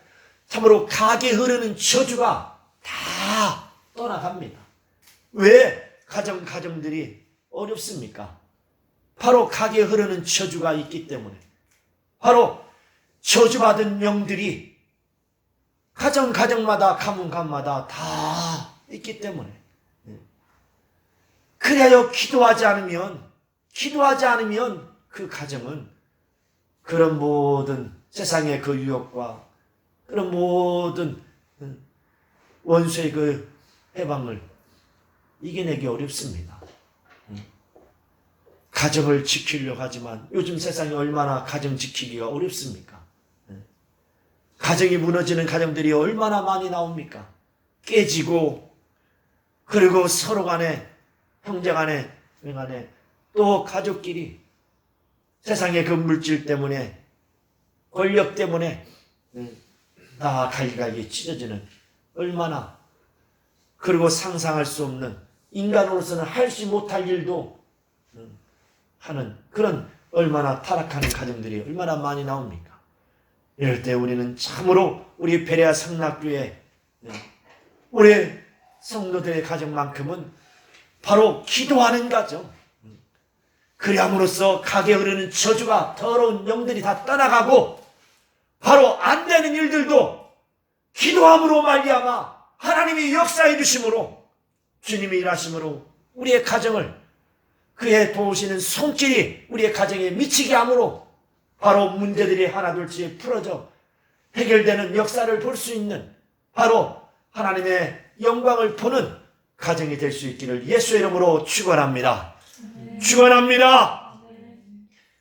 참으로 강하게 흐르는 저주가 다 떠나갑니다. 왜 가정들이 어렵습니까? 바로 강하게 흐르는 저주가 있기 때문에, 바로 저주받은 영들이 가정마다 가문마다 다 있기 때문에, 그래야 기도하지 않으면 그 가정은 그런 모든 세상의 그 유혹과 그런 모든 원수의 그 해방을 이겨내기 어렵습니다. 가정을 지키려고 하지만 요즘 세상이 얼마나 가정 지키기가 어렵습니까? 가정이 무너지는 가정들이 얼마나 많이 나옵니까? 깨지고, 그리고 서로 간에, 형제 간에, 또 가족끼리 세상의 그 물질 때문에, 권력 때문에 다 갈갈이 찢어지는, 얼마나, 그리고 상상할 수 없는, 인간으로서는 할지 못할 일도 하는 그런 얼마나 타락하는 가정들이 얼마나 많이 나옵니까? 이럴 때 우리는 참으로 우리 베레아 성락교회, 우리 성도들의 가정만큼은 바로 기도하는 가정, 그리함으로써 강에 흐르는 저주가, 더러운 영들이 다 떠나가고, 바로 안 되는 일들도 기도함으로 말미암아 하나님이 역사해 주심으로, 주님이 일하심으로 우리의 가정을, 그의 도우시는 손길이 우리의 가정에 미치게 함으로 바로 문제들이 하나둘씩 풀어져 해결되는 역사를 볼 수 있는, 바로 하나님의 영광을 보는 가정이 될 수 있기를 예수의 이름으로 축원합니다. 축원합니다.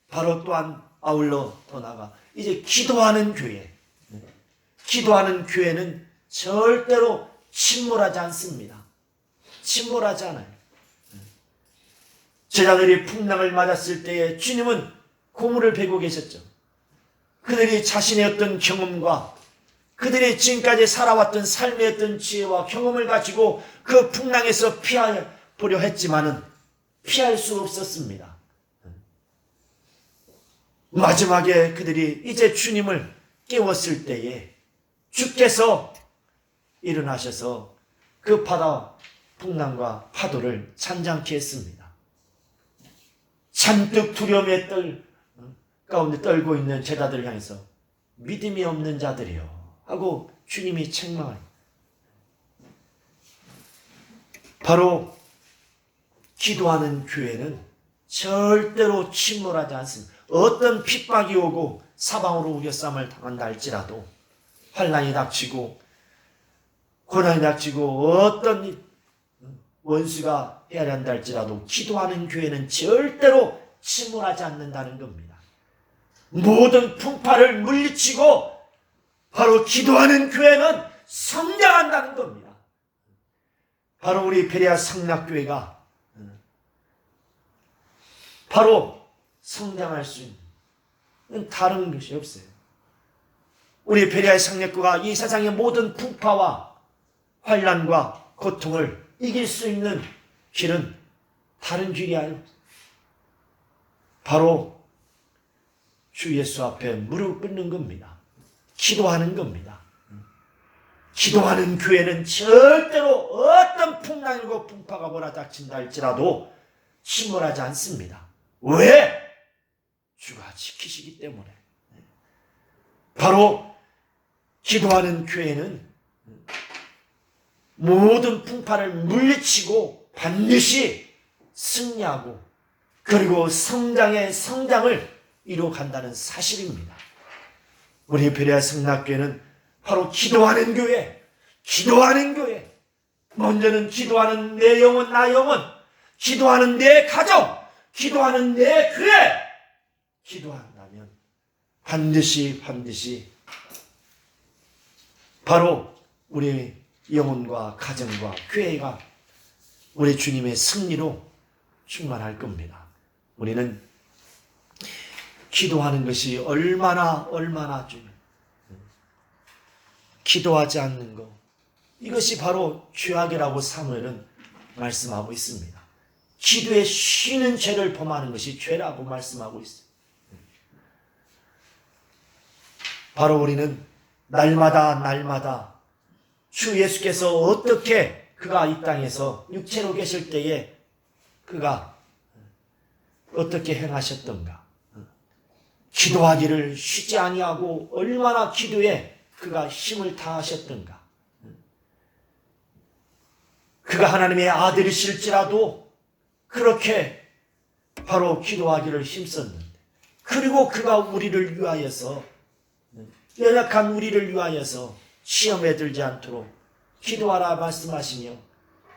바로 또한 아울러 더 나아가 이제 기도하는 교회는 절대로 침몰하지 않습니다. 침몰하지 않아요. 제자들이 풍랑을 맞았을 때에 주님은 고물을 베고 계셨죠. 그들이 자신의 어떤 경험과 그들이 지금까지 살아왔던 삶의 어떤 지혜와 경험을 가지고 그 풍랑에서 피하보려 했지만은 피할 수 없었습니다. 마지막에 그들이 이제 주님을 깨웠을 때에 주께서 일어나셔서 그 바다 풍랑과 파도를 잔잔케 했습니다. 잔뜩 두려움에 가운데 떨고 있는 제자들을 향해서 믿음이 없는 자들이요 하고 주님이 책망을, 바로 기도하는 교회는 절대로 침몰하지 않습니다. 어떤 핍박이 오고 사방으로 우겨쌈을 당한다 할지라도, 환난이 닥치고 고난이 닥치고 어떤 원수가 해야 한다 할지라도 기도하는 교회는 절대로 침몰하지 않는다는 겁니다. 모든 풍파를 물리치고 바로 기도하는 교회는 성장한다는 겁니다. 바로 우리 베레아 성락교회가 바로 성장할 수 있는 다른 것이 없어요. 우리 베레아 성락교회가 이 세상의 모든 풍파와 환난과 고통을 이길 수 있는 길은 다른 길이 아니고 바로 주 예수 앞에 무릎 꿇는 겁니다. 기도하는 겁니다. 기도하는 교회는 절대로 어떤 풍랑이고 풍파가 몰아닥친다 할지라도 침몰하지 않습니다. 왜? 주가 지키시기 때문에. 바로 기도하는 교회는 모든 풍파를 물리치고 반드시 승리하고 그리고 성장을 이루어간다는 사실입니다. 우리 베레아 성락교회는 바로 기도하는 교회, 먼저는 기도하는 내 영혼, 나 영혼, 기도하는 내 가정, 기도하는 내 교회, 기도한다면 반드시 바로 우리 영혼과 가정과 교회가 우리 주님의 승리로 충만할 겁니다. 우리는 기도하는 것이 얼마나 중요해요. 기도하지 않는 것, 이것이 바로 죄악이라고 사무엘은 말씀하고 있습니다. 기도에 쉬는 죄를 범하는 것이 죄라고 말씀하고 있어요. 바로 우리는 날마다 주 예수께서 어떻게 그가 이 땅에서 육체로 계실 때에 그가 어떻게 행하셨던가, 기도하기를 쉬지 아니하고 얼마나 기도에 그가 힘을 다하셨던가, 그가 하나님의 아들이실지라도 그렇게 바로 기도하기를 힘썼는데, 그리고 그가 우리를 위하여서, 연약한 우리를 위하여서 시험에 들지 않도록 기도하라 말씀하시며,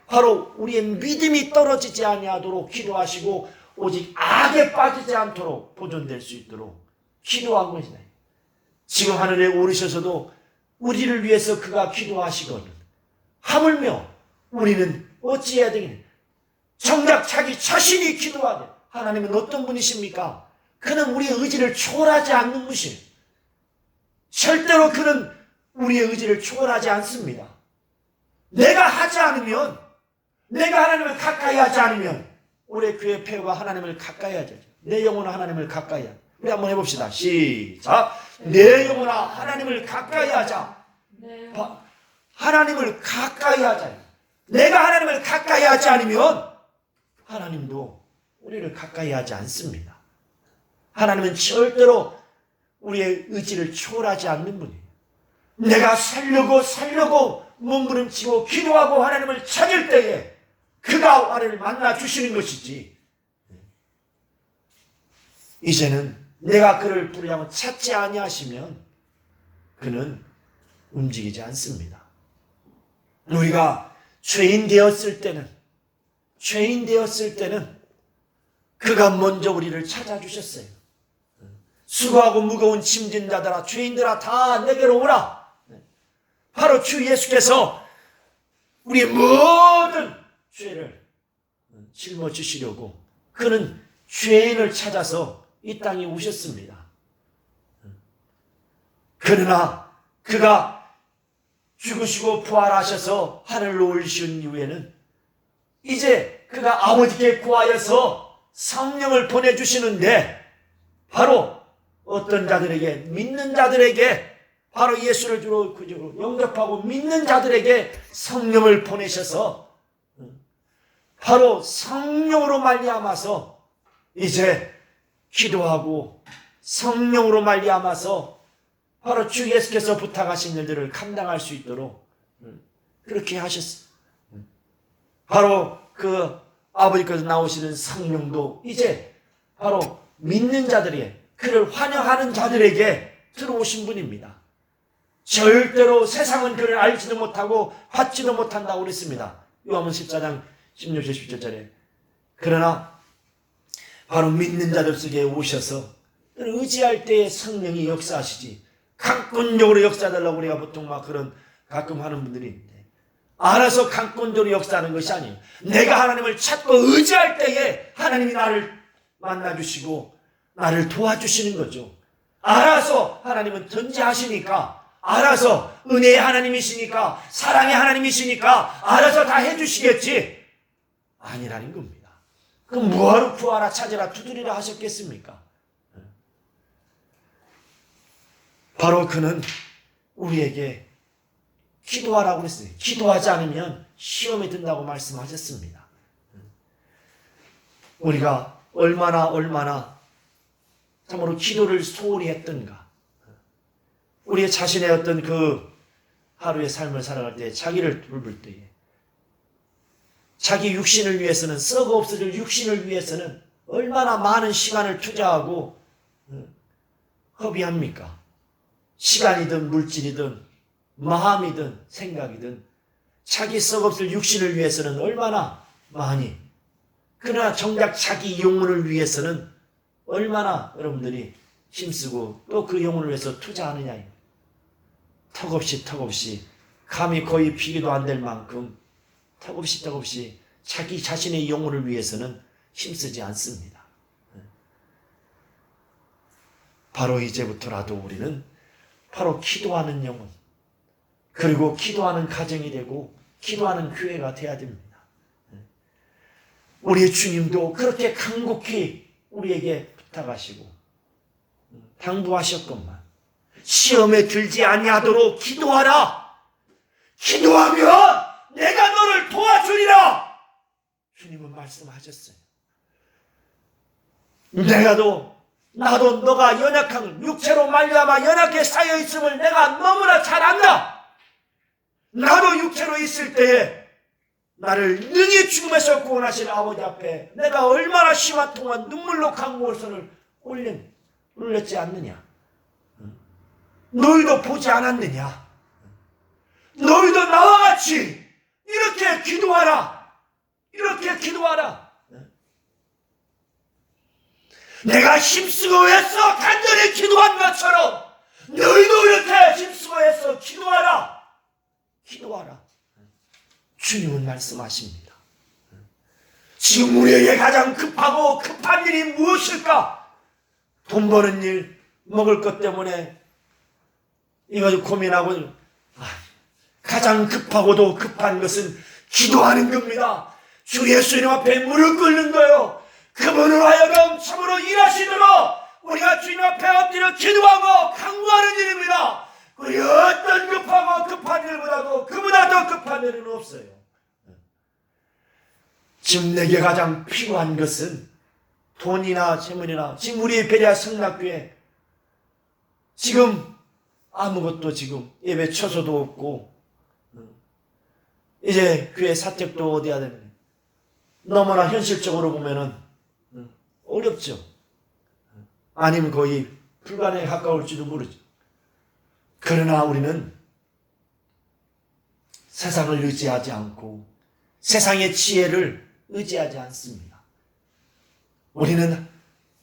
바로 우리의 믿음이 떨어지지 아니하도록 기도하시고 오직 악에 빠지지 않도록 보존될 수 있도록 기도하고 있나요? 지금 하늘에 오르셔서도 우리를 위해서 그가 기도하시거든. 하물며 우리는 어찌해야 되겠냐? 정작 자기 자신이 기도하되, 하나님은 어떤 분이십니까? 그는 우리의 의지를 초월하지 않는 분이에요. 절대로 그는 우리의 의지를 초월하지 않습니다. 내가 하지 않으면, 내가 하나님을 가까이 하지 않으면 우리 교회 폐허가 하나님을 가까이 하죠. 내 영혼은 하나님을 가까이 하자. 우리 한번 해봅시다. 시작. 내 영혼아 하나님을 가까이 하자. 하나님을 가까이 하자. 내가 하나님을 가까이 하지 않으면 하나님도 우리를 가까이 하지 않습니다. 하나님은 절대로 우리의 의지를 초월하지 않는 분이에요. 내가 살려고 몸부림치고 기도하고 하나님을 찾을 때에 그가 나를 만나 주시는 것이지, 이제는 내가 그를 부르려면 찾지 아니하시면 그는 움직이지 않습니다. 우리가 죄인 되었을 때는 그가 먼저 우리를 찾아주셨어요. 수고하고 무거운 짐진 자들아, 죄인들아 다 내게로 오라. 바로 주 예수께서 우리의 모든 죄를 짊어지시려고 그는 죄인을 찾아서 이 땅에 오셨습니다. 그러나 그가 죽으시고 부활하셔서 하늘로 올리신 이후에는 이제 그가 아버지께 구하여서 성령을 보내주시는데, 바로 어떤 자들에게, 믿는 자들에게, 바로 예수를 주로 구주로 영접하고 믿는 자들에게 성령을 보내셔서 바로 성령으로 말미암아서 이제 기도하고 성령으로 말미암아서 바로 주 예수께서 부탁하신 일들을 감당할 수 있도록 그렇게 하셨어요. 바로 그 아버지께서 나오시는 성령도 이제 바로 믿는 자들에게, 그를 환영하는 자들에게 들어오신 분입니다. 절대로 세상은 그를 알지도 못하고 받지도 못한다고 그랬습니다. 요한복음 14장 16절 17절에. 그러나 바로 믿는 자들 속에 오셔서 의지할 때에 성령이 역사하시지, 강권적으로 역사하려고 우리가 보통 막 그런 가끔 하는 분들이 있는데, 알아서 강권적으로 역사하는 것이 아니에요. 내가 하나님을 찾고 의지할 때에 하나님이 나를 만나주시고 나를 도와주시는 거죠. 알아서 하나님은 전지하시니까, 알아서 은혜의 하나님이시니까, 사랑의 하나님이시니까 알아서 다 해주시겠지, 아니라는 겁니다. 그럼 뭐하러 구하라 찾으라 두드리라 하셨겠습니까? 바로 그는 우리에게 기도하라고 그랬어요. 기도하지 않으면 시험에 든다고 말씀하셨습니다. 우리가 얼마나 참으로 기도를 소홀히 했던가, 우리의 자신의 어떤 그 하루의 삶을 살아갈 때, 자기를 돌볼 때에 자기 육신을 위해서는, 썩어 없어질 육신을 위해서는 얼마나 많은 시간을 투자하고 허비합니까? 시간이든 물질이든 마음이든 생각이든 자기 썩어 없을 육신을 위해서는 얼마나 많이, 그러나 정작 자기 영혼을 위해서는 얼마나 여러분들이 힘쓰고 또 그 영혼을 위해서 투자하느냐. 턱없이 감히 거의 비교도 안 될 만큼 턱없이 자기 자신의 영혼을 위해서는 힘쓰지 않습니다. 바로 이제부터라도 우리는 바로 기도하는 영혼, 그리고 기도하는 가정이 되고 기도하는 교회가 돼야 됩니다. 우리 주님도 그렇게 간곡히 우리에게 부탁하시고 당부하셨건만 시험에 들지 아니하도록 기도하라. 기도하면 내가 너를 도와주리라. 주님은 말씀하셨어요. 나도 너가 연약한 육체로 말미암아 연약해 쌓여 있음을 내가 너무나 잘 안다. 나도 육체로 있을 때에 나를 능히 죽음에서 구원하신 아버지 앞에 내가 얼마나 심한 동안 눈물로 강구할선을 올렸지 않느냐. 너희도 보지 않았느냐. 너희도 나와 같이 이렇게 기도하라. 내가 힘쓰고 애써 간절히 기도한 것처럼 너희도 이렇게 힘쓰고 애써 기도하라. 주님은 말씀하십니다. 지금 우리에게 가장 급한 일이 무엇일까? 돈 버는 일, 먹을 것 때문에 이거 고민하고 가장 급하고도 급한 것은 기도하는 겁니다. 주 예수님 앞에 무릎 꿇는 거예요. 그분을 하여금 참으로 일하시도록 우리가 주님 앞에 엎드려 기도하고 간구하는 일입니다. 우리 어떤 급한 일보다도 그보다 더 급한 일은 없어요. 지금 내게 가장 필요한 것은 돈이나 재물이나 지금 우리 베레아 성락교회 지금 아무것도 지금 예배 처소도 없고 이제 교회 사택도 어디야 되는 너무나 현실적으로 보면은 어렵죠. 아니면 거의 불가능에 가까울지도 모르죠. 그러나 우리는 세상을 의지하지 않고 세상의 지혜를 의지하지 않습니다. 우리는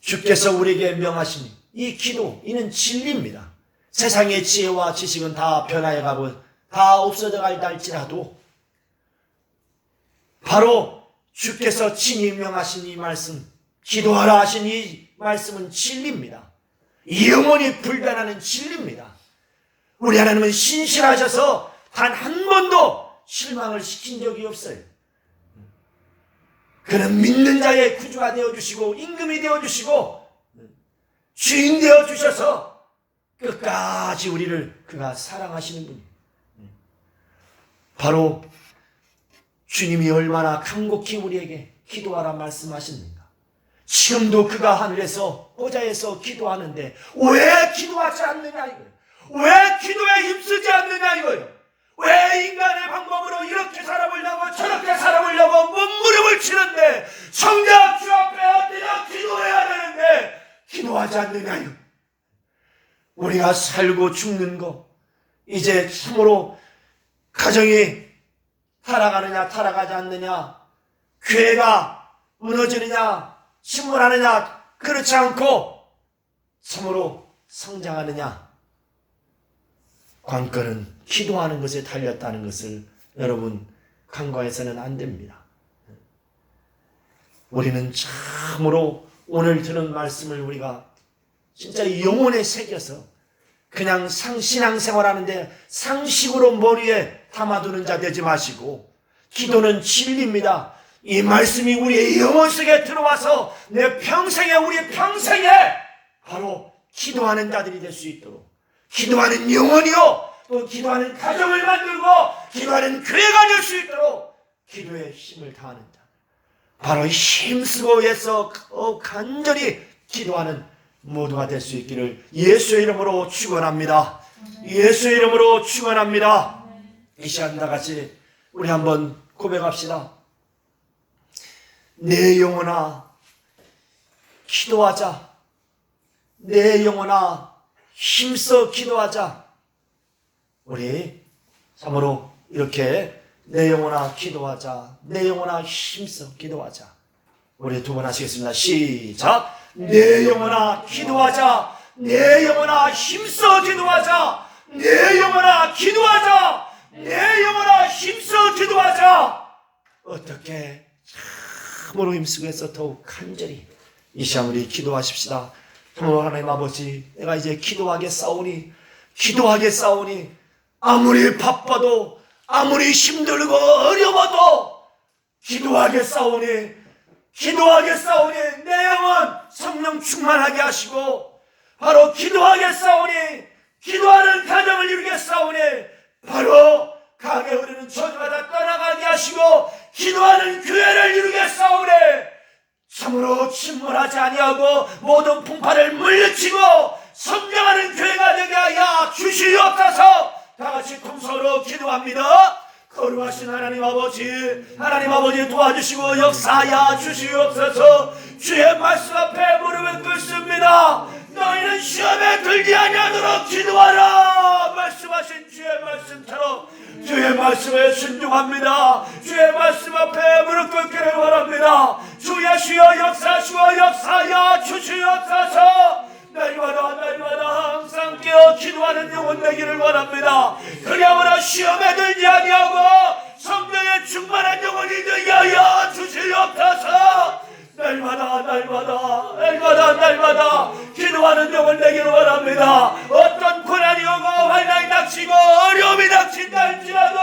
주께서 우리에게 명하신 이 기도, 이는 진리입니다. 세상의 지혜와 지식은 다 변하여 가고 다 없어져 갈다 할지라도 바로 주께서 친히 명하신 이 말씀, 기도하라 하신 이 말씀은 진리입니다. 영원히 불변하는 진리입니다. 우리 하나님은 신실하셔서 단 한 번도 실망을 시킨 적이 없어요. 그는 믿는 자의 구주가 되어주시고 임금이 되어주시고 주인 되어주셔서 끝까지 우리를 그가 사랑하시는 분입니다. 바로 주님이 얼마나 간곡히 우리에게 기도하라 말씀하십니까? 지금도 그가 하늘에서 보좌에서 기도하는데 왜 기도하지 않느냐 이거예요. 왜 기도에 힘쓰지 않느냐 이거예요. 왜 인간의 방법으로 이렇게 살아보려고 저렇게 살아보려고 몸부림을 치는데 정작 주 앞에 엎드려 기도해야 되는데 기도하지 않느냐 이거예요. 우리가 살고 죽는 거 이제 참으로 가정이 타락하느냐 타락하지 않느냐, 교회가 무너지느냐 침몰하느냐, 그렇지 않고 참으로 성장하느냐, 관건은 기도하는 것에 달렸다는 것을 여러분 간과해서는 안 됩니다. 우리는 참으로 오늘 들은 말씀을 우리가 진짜 영혼에 새겨서 그냥 신앙생활하는데 상식으로 머리에 담아두는 자 되지 마시고, 기도는 진리입니다. 이 말씀이 우리의 영혼 속에 들어와서 내 평생에, 우리 평생에 바로 기도하는 자들이 될 수 있도록, 기도하는 영혼이요 또 기도하는 가정을 만들고 기도하는 교회가 될 수 있도록 기도에 힘을 다하는 자, 바로 힘쓰고 애써 간절히 기도하는 모두가 될 수 있기를 예수의 이름으로 축원합니다. 예수의 이름으로 축원합니다. 이 시간 다 같이 우리 한번 고백합시다. 내 영혼아 기도하자. 내 영혼아 힘써 기도하자. 우리 참으로 이렇게 내 영혼아 기도하자, 내 영혼아 힘써 기도하자. 우리 두 번 하시겠습니다. 시작. 내 영혼아 기도하자. 내 영혼아 힘써 기도하자. 내 영혼아 기도하자. 내 영혼아 힘써 기도하자. 어떻게 참으로 힘쓰고 해서 더욱 간절히 이 시간 우리 기도하십시다. 참으로 하나님 아버지, 내가 이제 기도하겠사오니 아무리 바빠도 아무리 힘들고 어려워도 기도하겠사오니 내 영혼 성령 충만하게 하시고 바로 기도하겠사오니 기도하는 가정을 이루겠사오니 바로 강에 흐르는 저주마다 떠나가게 하시고 기도하는 교회를 이루겠사오니 참으로 침몰하지 아니하고 모든 풍파를 물리치고 성장하는 교회가 되게 하여 주시옵소서. 다같이 통성으로 기도합니다. 거룩하신 하나님 아버지 도와주시고 역사하여 주시옵소서. 주의 말씀 앞에 무릎을 꿇습니다. 너희는 시험에 들지 아니하도록 기도하라 말씀하신 주의 말씀처럼 주의 말씀에 순종합니다. 주의 말씀 앞에 무릎 꿇기를 원합니다. 주여 역사하시고 역사하여 주시옵소서. 날마다 항상 깨어 기도하는 영혼 되기를 원합니다. 그리하므로 시험에 들지 아니하고 성령의 충만한 영혼이 되게 하여 주시옵소서. 날마다 기도하는 영혼 되기를 원합니다. 어떤 고난이 오고 환난이 닥치고 어려움이 닥친다 할지라도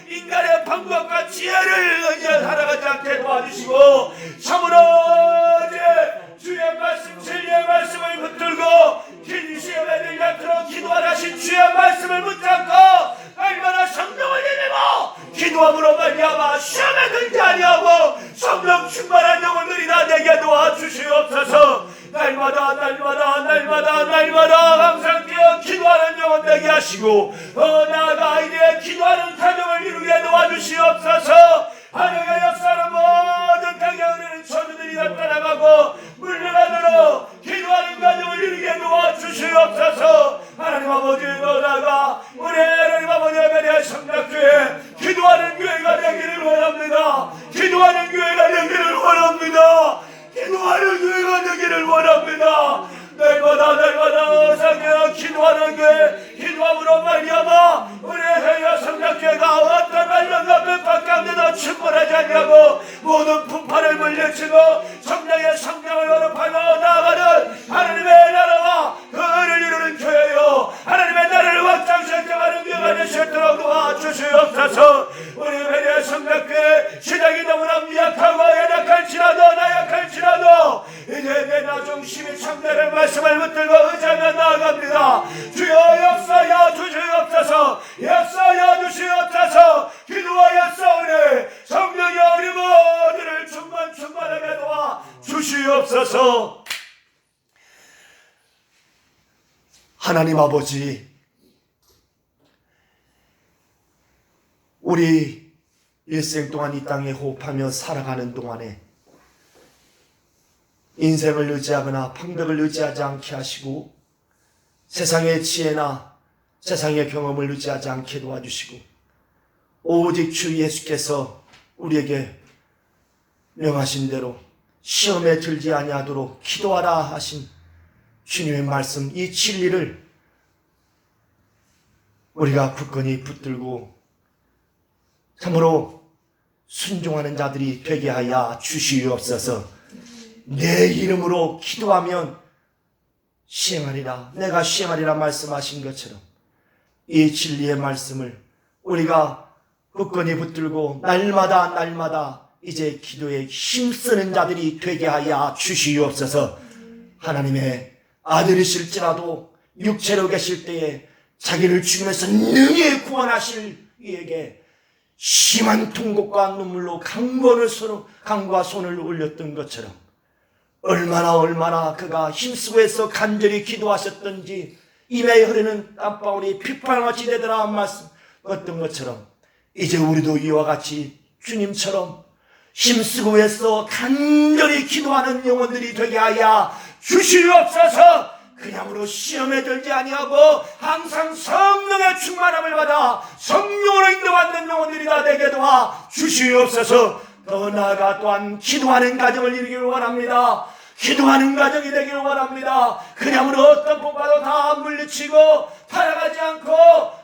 인간의 방법과 지혜를 의지해 살아가지 않게 도와주시고 참으로 주의 말씀 진리의 말씀을 붙들고 긴 시험에 들지 않도록 기도하신 주의 말씀을 붙잡고 날마다 성령을 내리고 기도함으로 말미암아 시험에 들지 아니하고 성령 충만한 영혼들이 다 되게 도와주시옵소서. 날마다 항상 깨어 기도하는 영혼 되게 하시고 나아가 이제 기도하는 가정을 이루게 도와주시옵소서. 하늘의 역사는 모든 강에 흐르는 저주들이 나타나가고 물러가도록 기도하는 가정을 이루게 도와주시옵소서. 하나님 아버지 너다가 우리 하나님 아버지의 배려 성락교회 기도하는 교회가 되기를 원합니다. 기도하는 교회가 되기를 원합니다. 날마다 상여 기도하는 교회 기도함으로 말미암아 우리 회여 성락교회가 어떤 말론과 핍박 가운데도 침몰하지 아니하고 모든 풍파를 물리치고 성령의 성령을 거듭하며 나아가는 하나님의 나라와 그를 이루는 교회요 하나님의 나라를 확장시켜가는 교회가 될 수 있도록 도와주시옵소서. 우리 회여 성락교회 시작이 너무나 미약하고 연약할지라도 나약할지라도 이제 내 나중심이 참되는 말씀을 붙들고 의지하며 나아갑니다. 주여 역사하여 주시옵소서. 역사하여 주시옵소서. 기도하였사오니 성령이 우리 모두를 충만하게 도와 주시옵소서. 하나님 아버지, 우리 일생 동안 이 땅에 호흡하며 살아가는 동안에 인생을 의지하거나 방법을 의지하지 않게 하시고 세상의 지혜나 세상의 경험을 의지하지 않게 도와주시고 오직 주 예수께서 우리에게 명하신 대로 시험에 들지 아니하도록 기도하라 하신 주님의 말씀, 이 진리를 우리가 굳건히 붙들고 참으로 순종하는 자들이 되게 하여 주시옵소서. 내 이름으로 기도하면 시행하리라, 내가 시행하리라 말씀하신 것처럼 이 진리의 말씀을 우리가 굳건히 붙들고 날마다 이제 기도에 힘쓰는 자들이 되게 하여 주시옵소서. 하나님의 아들이실지라도 육체로 계실 때에 자기를 죽이면서 능히 구원하실 이에게 심한 통곡과 눈물로 강과 손을 올렸던 것처럼 얼마나 그가 힘쓰고 해서 간절히 기도하셨던지 입에 흐르는 땀방울이 핏방울같이 되더라 말씀 어떤 것처럼 이제 우리도 이와 같이 주님처럼 힘쓰고 해서 간절히 기도하는 영혼들이 되게 하여 주시옵소서. 그냥으로 시험에 들지 아니하고 항상 성령의 충만함을 받아 성령으로 인도받는 영혼들이 다 되게 도와 주시옵소서. 더 나아가 또한 기도하는 가정을 이루기를 원합니다. 기도하는 가정이 되기를 원합니다. 그냥으로 어떤 폭파도 다 물리치고 타락하지 않고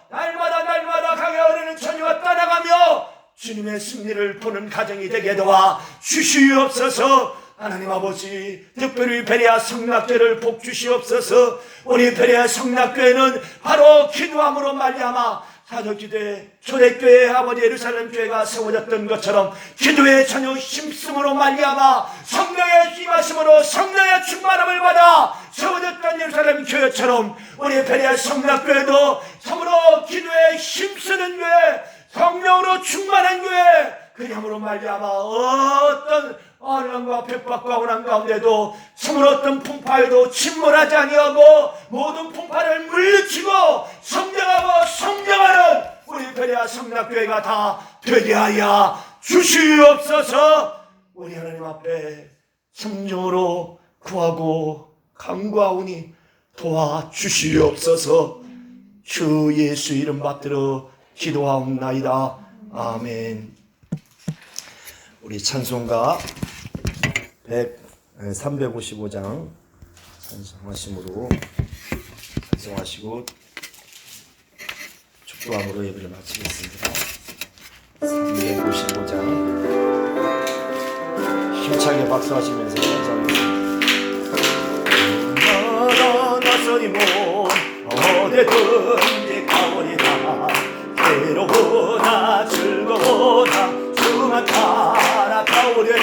날마다 강에 오르는 천지와 따라가며 주님의 승리를 보는 가정이 되게 도와 주시옵소서. 하나님 아버지, 특별히 베레아 성락교회를 복 주시옵소서. 우리 베레아 성락교회는 바로 기도함으로 말미암아 사적지대 초대교회 아버지 예루살렘 교회가 세워졌던 것처럼 기도의 전혀 힘쓰므로 말미암아 성령의 힘하심으로 성령의 충만함을 받아 세워졌던 예루살렘 교회처럼 우리 베레아 성락교회도 참으로 기도에 힘쓰는 교회, 성령으로 충만한 교회, 그야말로 말미암아 어떤 어려움과 핍박과 고난 가운데도 참으로 어떤 풍파에도 침몰하지 아니하고 모든 풍파를 물리치고 성장하는 우리 베레아 성락교회가 다 되게 하여 주시옵소서. 우리 하나님 앞에 성령으로 구하고 간구하오니 도와주시옵소서. 주 예수 이름 받들어 기도하옵나이다. 아멘. 우리 찬송가 355장 찬송하시고 축도함으로 예배를 마치겠습니다. 355장 힘차게 박수하시면서 찬송하겠습니다. 나서니 못 어디든지 가오리다. 괴로우나 즐거우나 주만 따라가오려네.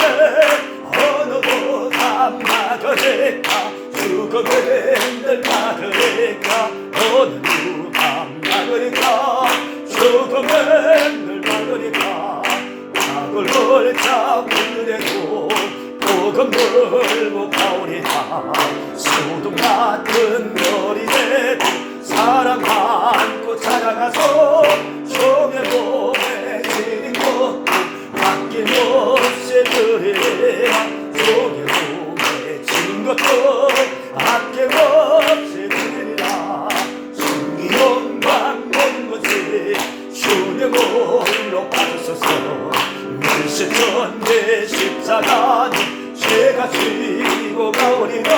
어느 곳 감나거릴까 죽음을 받으리까 어느 누 감나거릴까 죽음을 받으리까 악을 잡고 눈에도 복음 들고 가오리다. 소돔 같은 별이 되고 사람 안고 찾아가서 종의 몸에 지닌 것도 아낌없이 드리라. 종의 몸에 지닌 것도 아낌없이 드리라. 주의 영광 모든 것이 주의 홀로 받으소서. 밀실전 내 십자가는 죄가 지고 가오리라.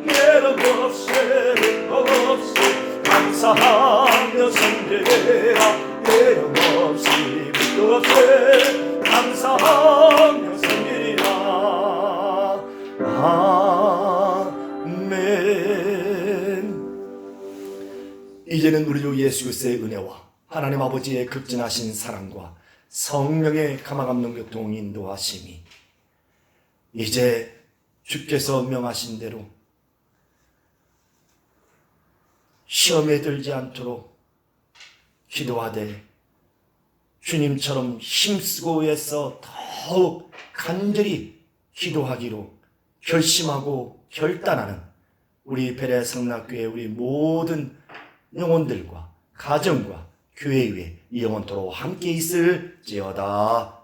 예름 없이 없이 감사하며 섬기라. 예름 없이 빛도 없이 감사하며 섬기라. 아멘. 이제는 우리 주 예수 그리스도의 은혜와 하나님 아버지의 극진하신 사랑과 성령의 가망없는 교통 인도하심이 이제 주께서 명하신 대로 시험에 들지 않도록 기도하되 주님처럼 힘쓰고 해서 더욱 간절히 기도하기로 결심하고 결단하는 우리 베레아 성락교회 우리 모든 영혼들과 가정과 교회 위에 영원토록 함께 있을지어다.